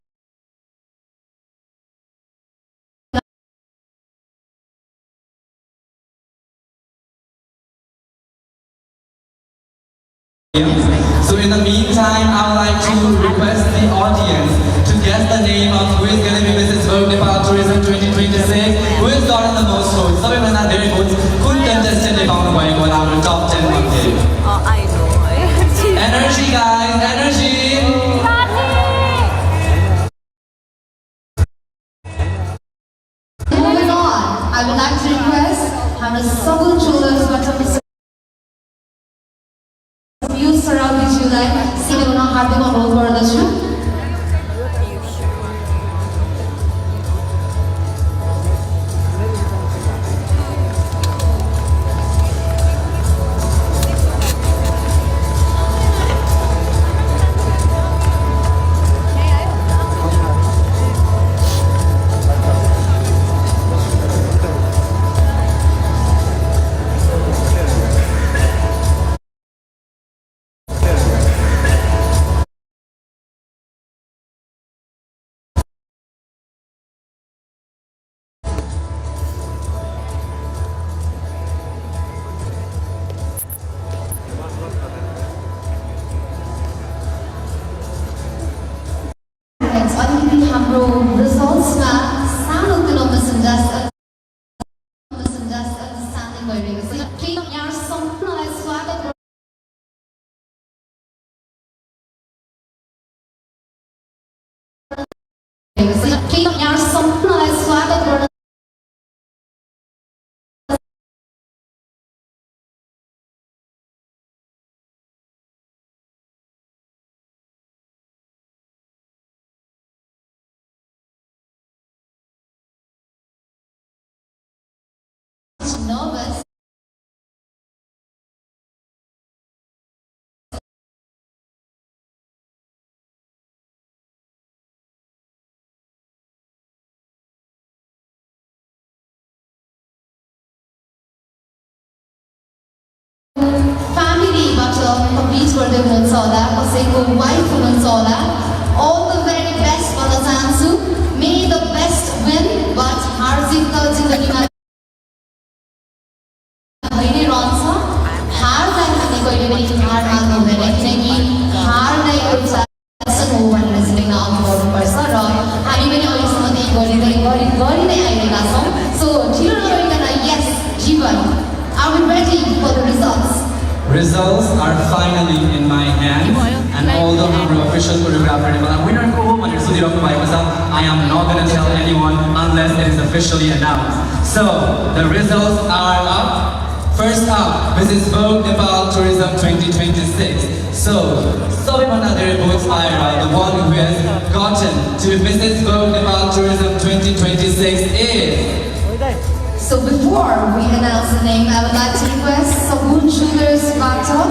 So in the meantime, I would like to request the audience to guess the name of who is going to be Mrs. Vogue Nepal Tourism 2026, who has gotten the most votes. So everyone had very good. Good contestant they found going on our top 10 one day. I know. Energy guys, energy! Moving on, I would like to request our Sabul Jewelers Mr. Use surrounding you like see the one hard on roll for the shoe. अलिकति हाम्रो रिजल्ट्समा सानो तिनो misunderstanding भइरहेको छ. यहाँ सम्पूर्णलाई स्वागत यहाँ सम्पूर्णलाई स्वागत गर्न nervous. Family बाट कम्प्लिट गर्दै हुनुहुन्छ होला, कसैको वाइफ हुनुहुन्छ होला. All the very best भन्न चाहन्छु. May the best win, but हार जित त जिन्दगीमा भइरहन्छ. हारलाई हामीले कहिले पनि हार मान्नु हुँदैन, किनकि हार नै एउटा लेसन हो भनेर चाहिँ अघि बढ्नुपर्छ र हामी पनि अहिलेसम्म त्यही गरि नै आइरहेका छौँ. सो ढिलो नगरिकन yes जीवन, are we ready for the results? Results are finally in my hands, and although I'm an official choreographer, winner ko भनेर सोधिरहनु भएको छ, I am not going to tell anyone unless it is officially announced. So the results are up. First up, Mrs. Vogue Nepal Tourism 2026. So, सबैभन्दा धेरै votes आएर the one who has gotten to Mrs. Vogue Nepal Tourism 2026 is. So before we announce the name, I would like to request Sabun Jewelers Vata,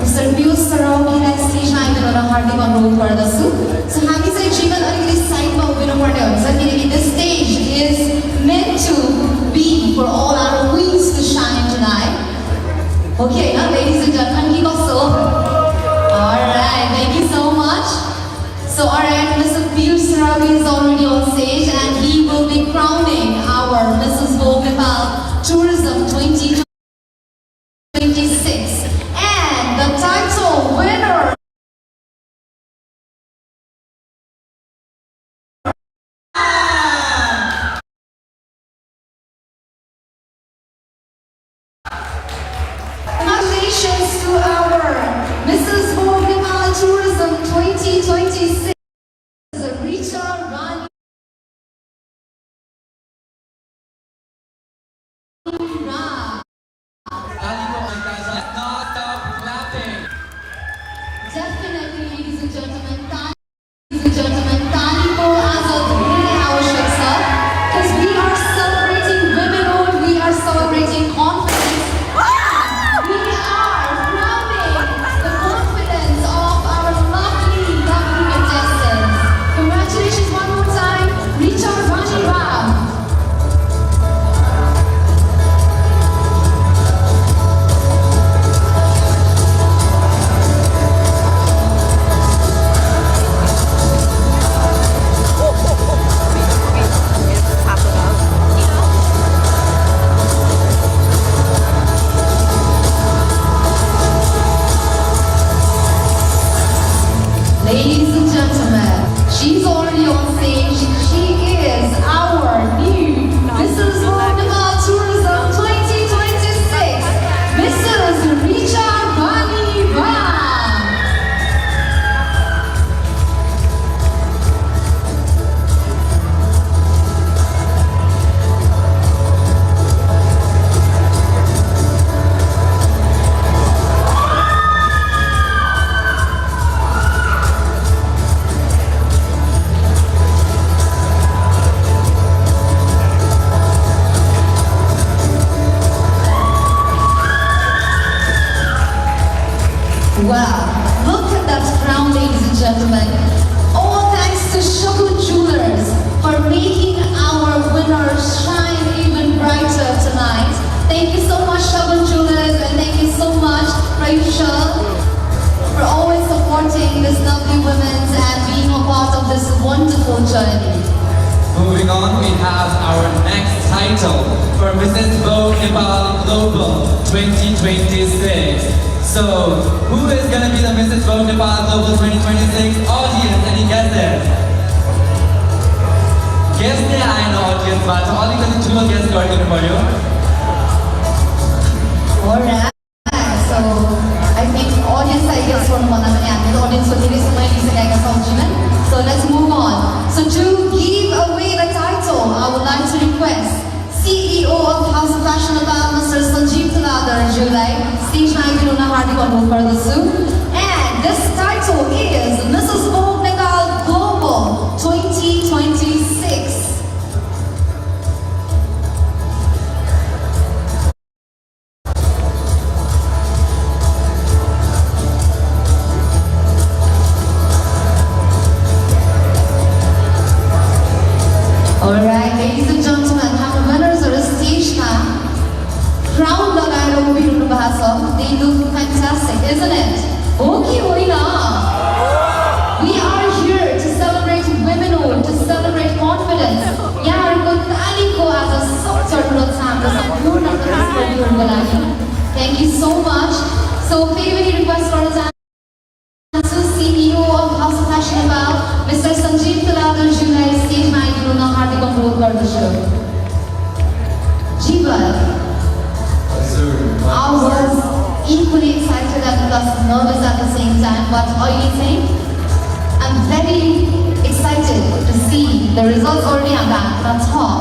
Mr. Piyush Saraugiलाई स्टेजमा आइदिन हार्दिक अनुरोध गर्दछु. So हामी चाहिँ जीवन अलिकति साइडमा उभिनु पर्ने हुन्छ, किनकि this stage is meant to be for all our queens to shine tonight. Okay, now ladies and gentlemen, keep us so. Alright, thank you so much. So alright, Mr. Piyush Saraugi is already on stage and he will be crowning our Mrs. Vogue Nepal Tourism 2026. And Ladies and gentlemen, she's already on stage. She is our new Mrs. World Tourism 2026, Mrs. Richa Bani Ram. Wow, look at that crown, ladies and gentlemen. All thanks to Shakul Jewelers for making our winners shine even brighter tonight. Thank you so much, Shakul Jewelers, and thank you so much, Aayusha, for always supporting these lovely women and being a part of this wonderful journey. Moving on, we have our next title for Mrs. Vogue Nepal Global 2026. So, who is going to be the Mrs. Vogue Nepal Global 2026 audience? Any guesses? Guess the audience, but all you can do is guess for you. Alright, so I think audience I guess from one of the audience will give so many so let's move on. So to give away the title, I would like to request CEO of House of Fashion About Mr. Sanjeev Taladar Julai, stage 9 Hardik on further soon. And this title is Mrs. Vogue Nepal Global 2026. Alright, ladies and gentlemen, our winners are stage now. Crown lagaera ubhirahnu bhako cha. They look fantastic, isn't it? Okay, hoina. We are here to celebrate womanhood, to celebrate confidence. Yaharko taliko आज सबैजना प्रोत्साहन र सम्पूर्ण प्रतिस्पर्धीहरुको लागि. Thank you so much. So, फेरि request गर्न चाहन्छु CEO of House of Fashion About Mr. Sanjeev Taladar Julai stage 9 हार्दिक अनुरोध गर्दछु. Jeevan, I was equally excited and plus nervous at the same time, but what do you think? I'm very excited to see the results already on the top.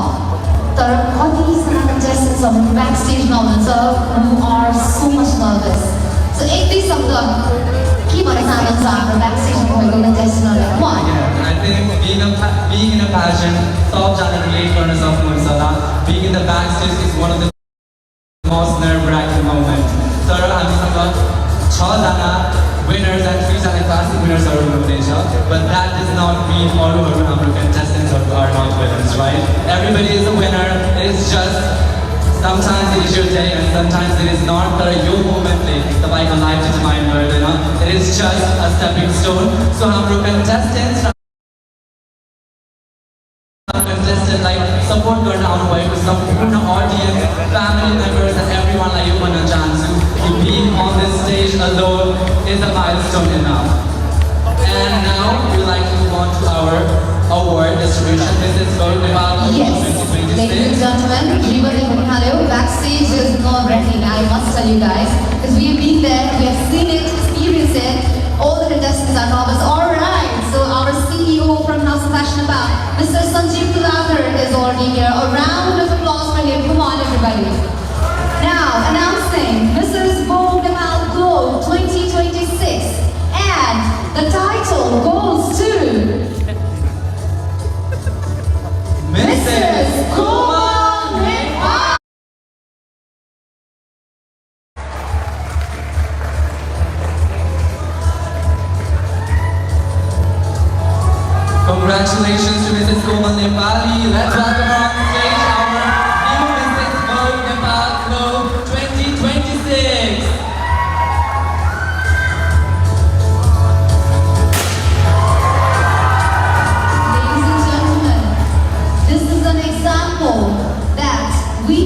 There are all these contestants on backstage now who are so much nervous. So, एक दुई शब्द के भन्न चाहनुहुन्छ हाम्रो backstage भएको contestant one. I think being in a pageant, top channel relate गर्न सक्नुहुन्छ होला. Being in the backstage is one of the most nerve-wracking moments. तर हामीसँग 6 जना winners and 3 जना classic winners हुनुहुनेछ. But that does not mean अरूहरू हाम्रो contestants are not winners, right? Everybody is a winner. It's just sometimes it is your day and sometimes it is not. तर यो मोमेन्टले तपाईको life determine गर्दैन. It is just a stepping stone. So हाम्रो contestants like support गर्न आउनुभएको सम्पूर्ण audience, family members and everyone like you भन्न चाहन्छु कि being on this stage alone is a milestone enough. And now we like to move on to our award distribution. This is Vogue Nepal Yes, 2026. ladies and gentlemen, backstage is nerve-wracking, I must tell you guys, because we have been there, we have seen it, experienced it. All the contestants are nervous. Alright, so our CEO from House of Fashion About, Mr. Sanjeev Taladar is already here. A round of applause for him. Come on, everybody. Now, announcing Mrs. Vogue Nepal Globe 2026. And the title goes to Mrs. Vogue Nepal. Congratulations to Mrs. Komal Nepali. Let's welcome her on stage, our new Mrs. Vogue Nepal Globe 2026. Ladies and gentlemen, this is an example that we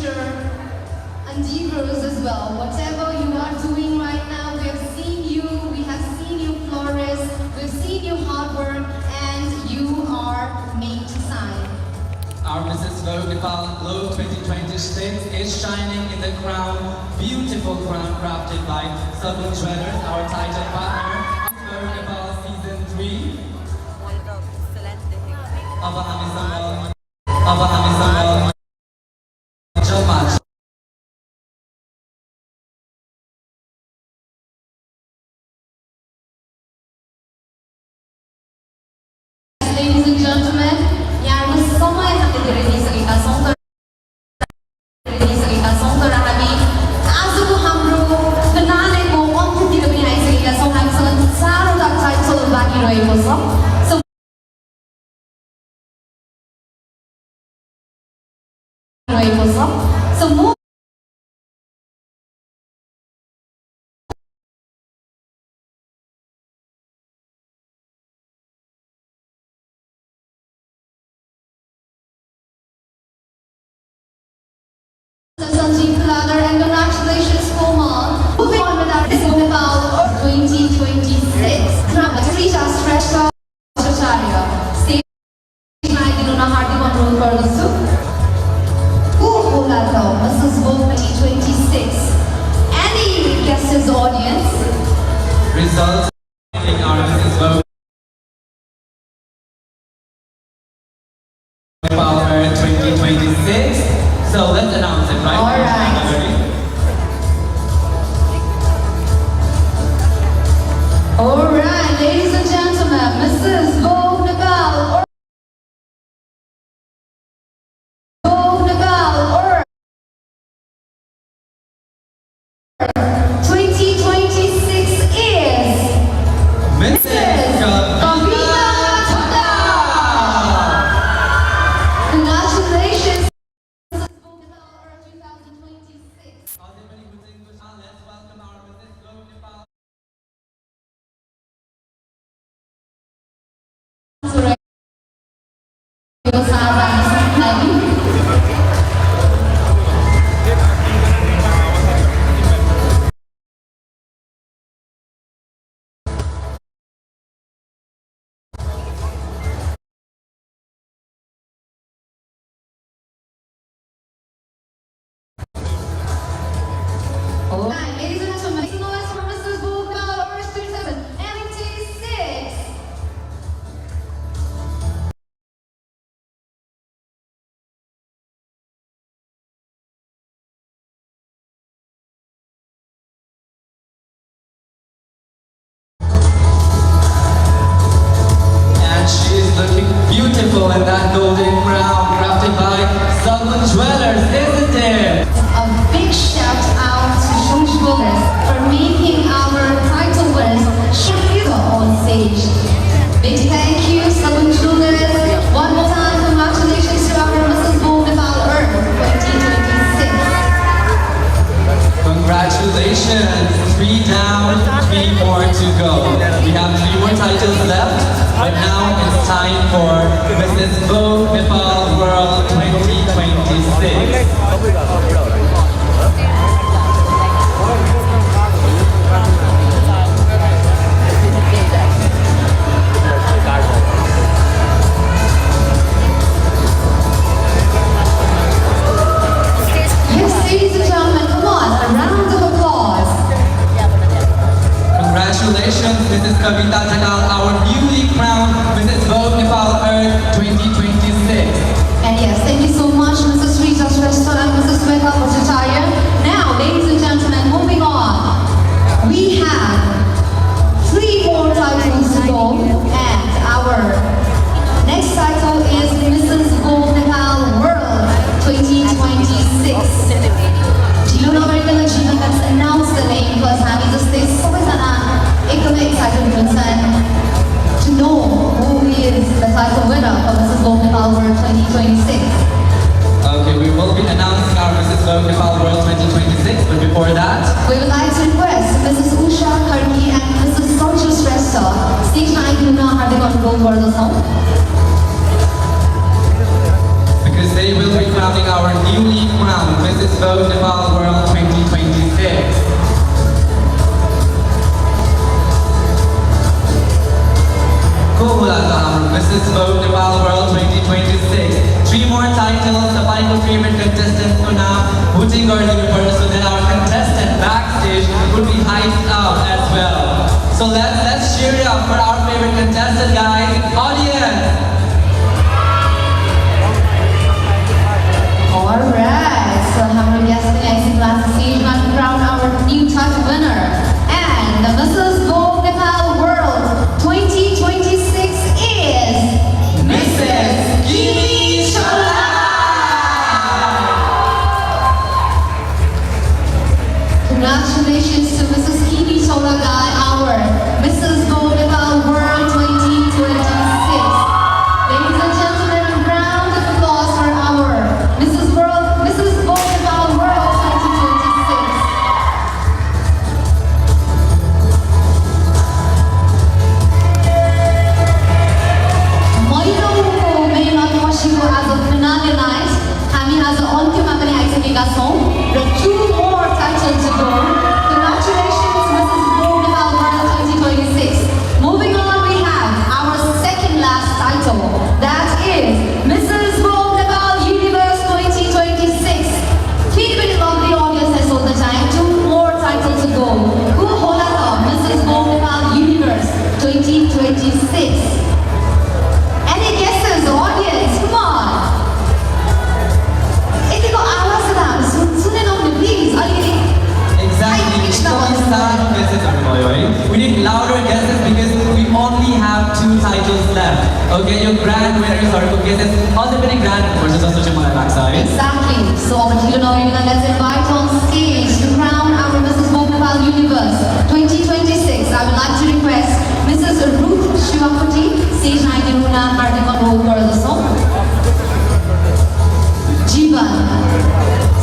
future endeavors as well. Whatever you are doing right now, we have seen you flourish, we've seen you hard work, and you are made to shine. Our Mrs. Vogefal Glow 2026 is shining in the crown, beautiful crown crafted by Southern Jewelers, our title partner. Vogefal Season 3. Aba Alizeh Jamali. Ladies and gentlemen, यहाँ समय हामीले धेरै लिइसकेका छौँ तर हामी आजको हाम्रो फिनालेको अन्त्यतिर पनि आइसकेका छौँ। हामीसँग 4वटा टाइटल बाँकी रहेको छ। So move and congratulations, Komal. Moving on with our discussion about 2026. Rita Shrestha Acharya. Stage Naidiluna Hardik अनुरोध गर्दछु। Mrs. Vogue 2026. Any guesses, audience? Results in our Mrs. Vogefal 2026. So let's announce it, right? All right. All right, ladies and gentlemen, Mrs. Vogefal 2026 is Mrs. Kavita Janta. Congratulations, Mrs. Vogefal 2026. Let's welcome our Mrs. Vogefal. Alright, ladies and gentlemen, make noise for Mrs. Vogefal 2026. And she is looking beautiful in that golden crown crafted by Southern Jewelers, isn't it? A big shout out to Aayush Vlogs for making our title winners shine on stage. Big thank you, Southern Jewelers. One more time, congratulations to our Mrs. Vogefal 2026. Congratulations! 3 down, 3 more to go. We have 3 more titles left, but now it's time for Mrs. Vogefal World 2026. Yes, ladies and gentlemen, come on, a round of applause. Congratulations, Mrs. Kavita Janta, our newly crowned Mrs. Vogefal Earth 2026. And yes, thank you so much, Mrs. Rita Shrestha and Mrs. Sweta Acharya. Now, ladies and gentlemen, moving on. We have 3 more titles to go, and our next title is Mrs. Vogefal World 2026. You know very well, let's announce the name because हामी जस्तै सबैजना एकदमै excited हुनुहुन्छ to know who is the title winner of Mrs. Vogefal World 2026. Okay, we will be announcing our Mrs. Vogefal World 2026, but before that, We would like to request Mrs. Usha Karki and Mrs. Sanju Shrestha stage आइदिन हार्दिक अनुरोध गर्दछौँ। because they will be crowning our newly crowned Mrs. Mrs. Vogue Nepal World 2026. Mrs. Vogue Nepal World 2026. 3 more titles, the 5 favorite contestants ko na booting girl universe, so then our contestant backstage would be hyped up as well. So let's cheer it up for our favorite contestant, guys. Audience! Alright, so our guest next last stage to crown our new title winner. And the Mrs. Vogue Nepal World 2026 is Mrs. Kimi Chola! Congratulations to Mrs. Kimi Chola, our Mrs. Vogue Nepal World 2026. Ladies and gentlemen, a round of applause for our Mrs. Vogue Nepal World 2026. महिनौको मेहनत पछिको आज finale night हामी आज अन्त्यमा पनि आइसकेका छौँ र 2 more titles to go. Congratulations Mrs. Vogue Nepal World 2026. Moving on, we have our second last title, that is Mrs. Vogue Nepal Universe 2026. Feel very lovely audience has all the time. 2 more titles to go. Who hold up Mrs. Vogue Nepal Universe 2026? Any guesses, audience? Come on. यतिको आवाज त हामी सुनेनौँ नि, please अलिकति Exactly. So we need louder guesses because we only have 2 titles left. Okay, your grand winners are who guesses. How's it been grand versus a social media backside? Exactly. So अब ढिलो नगरिकन let's invite on stage to crown our Mrs. Vogue Nepal Universe 2026. I would like to request Mrs. Ruth Shivakuti stage आइदिनु हुन हार्दिक अनुरोध गर्दछौँ. जीवन.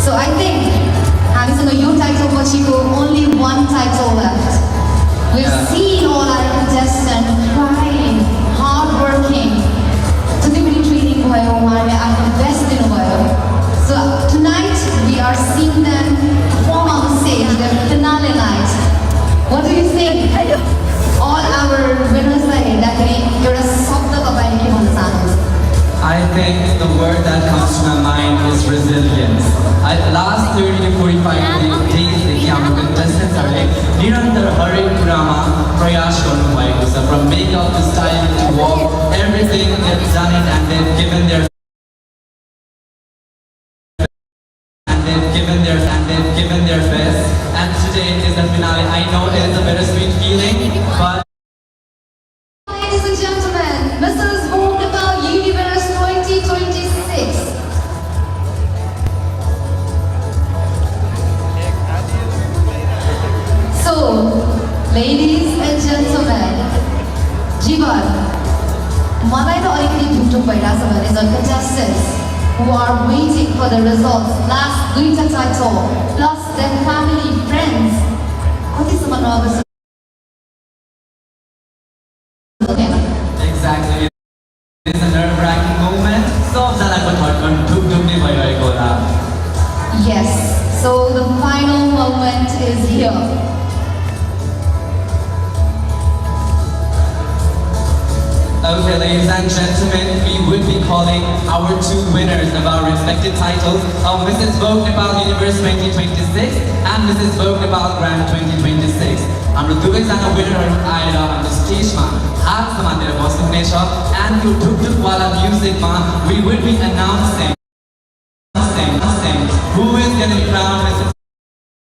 So I think हामीसँग यो title पछिको only 1 title left. We've seen all our contestants trying, hard working. जति पनि training भयो, उहाँहरूले आफ्नो बेस्ट दिनुभयो. So tonight we are seeing them perform on the stage, their finale night. What do you think? All our winners लाई हेर्दाखेरि एउटा शब्द तपाईले के भन्न चाहनुहुन्छ? I think the word that comes to my mind is resilience. Last 30 to 45 days, our contestants are निरन्तर हरेक कुरामा प्रयास गर्नुभएको छ. From makeup to styling to walk, everything they've done it and they've given their best. And today is the finale. I know it is a bittersweet feeling, but Ladies and gentlemen, Mrs. Vogue Nepal Universe 2026. So, ladies and gentlemen, Jivan, मलाई त अलिकति ढुकढुक भइरहेछ भने the contestants who are waiting for the results, last 2 title, plus their family, friends, कतिसम्म nervous? exactly. It is a nerve-wracking moment. सबजनाको धड्कन ढुकढुक नै भइरहेको होला. Yes, so the final moment is here. Okay, ladies and gentlemen, we would be calling our 2 winners of our respective titles of Mrs. Vogue Nepal Universe 2026 and Mrs. Vogue Nepal Grand 2026. हाम्रो दुवैजना विनरहरू आएर हाम्रो स्टेजमा हात समातेर बस्नुहुनेछ and त्यो ढुकढुकवाला म्युजिकमा we would be announcing who is going to be crowned Mrs.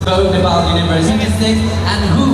Vogue Nepal Universe 2026 and who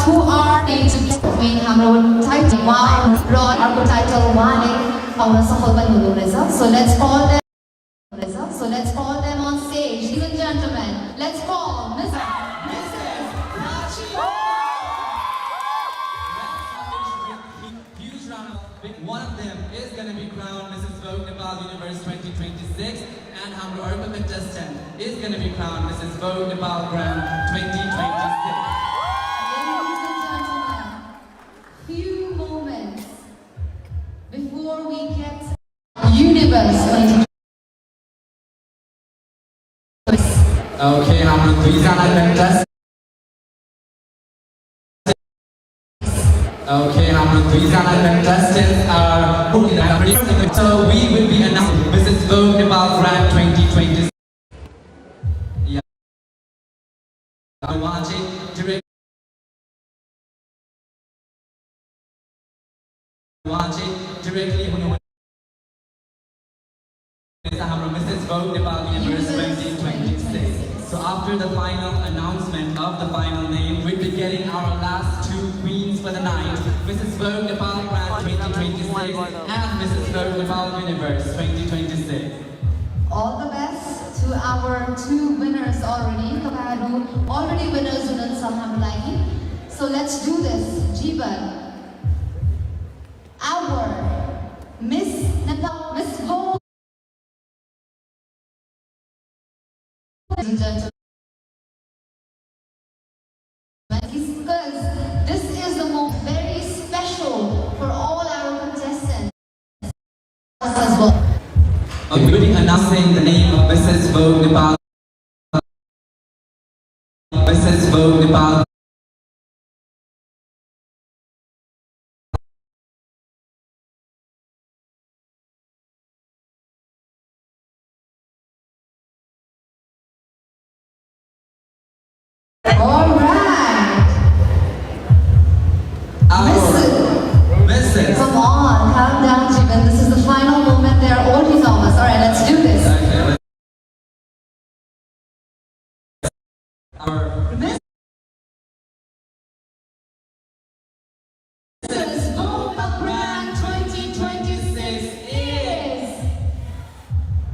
Who are named to between हाम्रो title one र अर्को title one पाउन सफल पनि हुनुहुनेछ. So let's call them on stage. gentlemen, let's call Mrs. Huge round of one of them is going to be crowned Mrs. Vogue Nepal Universe 2026, and our other contestant is going to be crowned Mrs. Vogue Nepal Grand 2026. Ladies and gentlemen, few moments before we get Universe 2026. Okay, हम लोग दुई जना contestant. Okay, हम लोग दुई जना contestants are so we will be announcing Mrs. Vogue Nepal Grand 2026. Yeah. I'm watching direct. Watching directly on Mrs. Vogue Nepal Universe 2026. So after the final announcement of the final name, we'll be getting our last two queens for the night, Mrs. Vogue Nepal Grand 2026 and Mrs. Vogue Nepal Universe 2026. All the best to our two winners already. Already winners in Samhamlagi. So let's do this. Jeevan. Our Miss Nepal, Miss Vogue. Ladies and gentlemen, because this is the most very special for all our contestants as well. We will be announcing the name of Mrs. Vogue Nepal. Mrs. Vogue Nepal. All right. Mrs. Come on, calm down, Jeevan. This is the final moment. They are all his almost. All right, let's do this. Okay, our Mrs. Vogue Grand 2026 is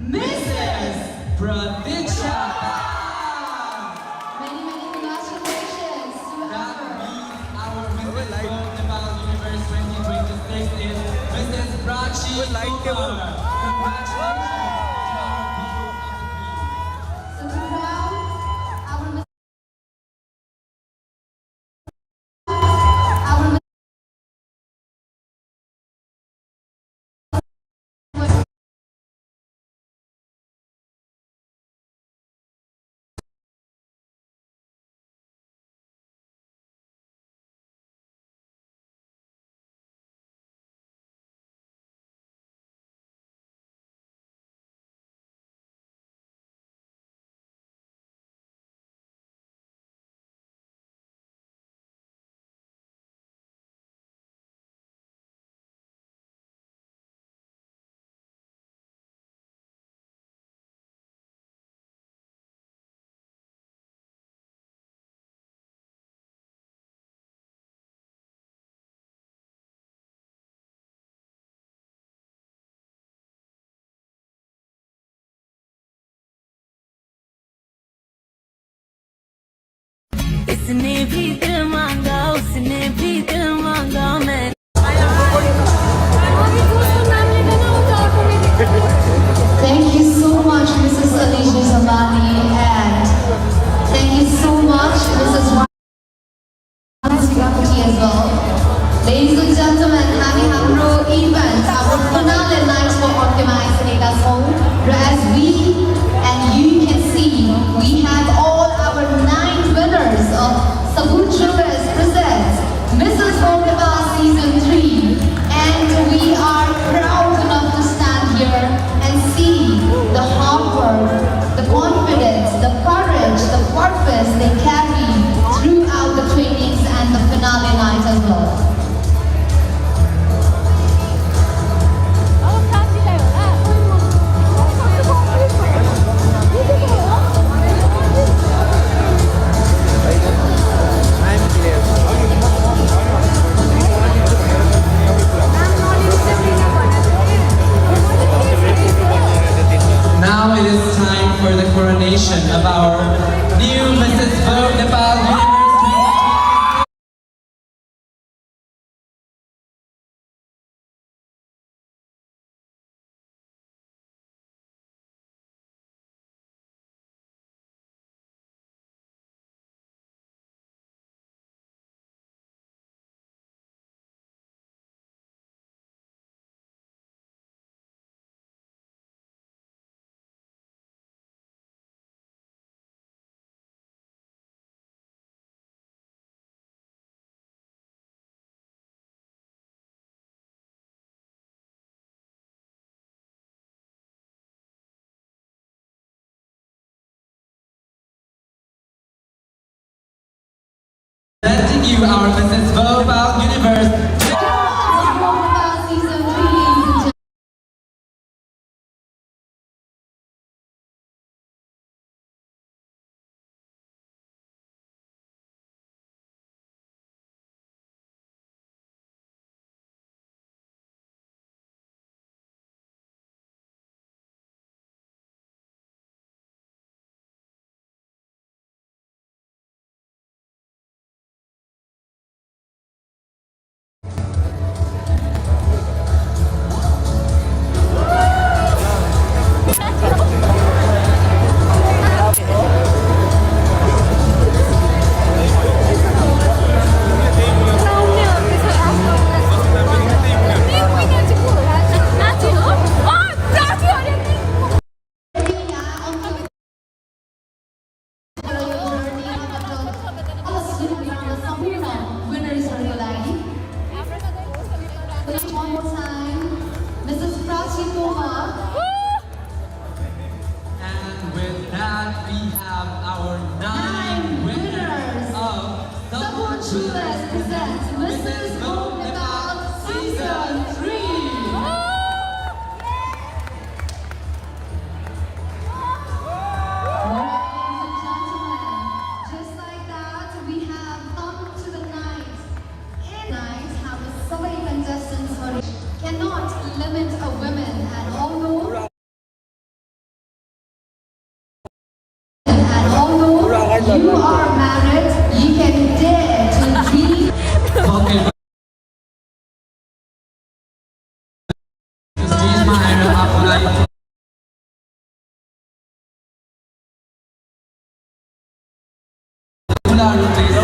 Mrs. Pratiksha. Many, many congratulations to That her. means our Mrs. Vogue Nepal Universe 2026 is Mrs. Prachi Kumar. Congratulations to our people of the So to crown our इसने भी दिल मांगा उसने भी दिल मांगा मैं Thank you so much, Mrs. Alizehjamali, and thank you so much, Mrs. Thakuri as well. Ladies and gentlemen, having our event, our finale night for Optimize Neda's home. As we and you can see, we have all our 9 winners of Sabut Jewelers presents Mrs. Vogue Nepal Season 3, and we are proud enough to stand here and see the hard work, the confidence, the courage, the purpose they carry throughout the trainings and the finale night as well. presenting you our Mrs. Mobile Universe. Season 3, ladies and gentlemen. One more time, Mrs. Prachi Kumar. And with that, we have our 9 winners of Thakur presents Mrs. Mumtaz Season 3. Ladies and gentlemen, just like that, we have come to the night. In night, have so many contestants who cannot limit a woman, and although you are married, you can dare to dream. Okay. Excuse my apology. Please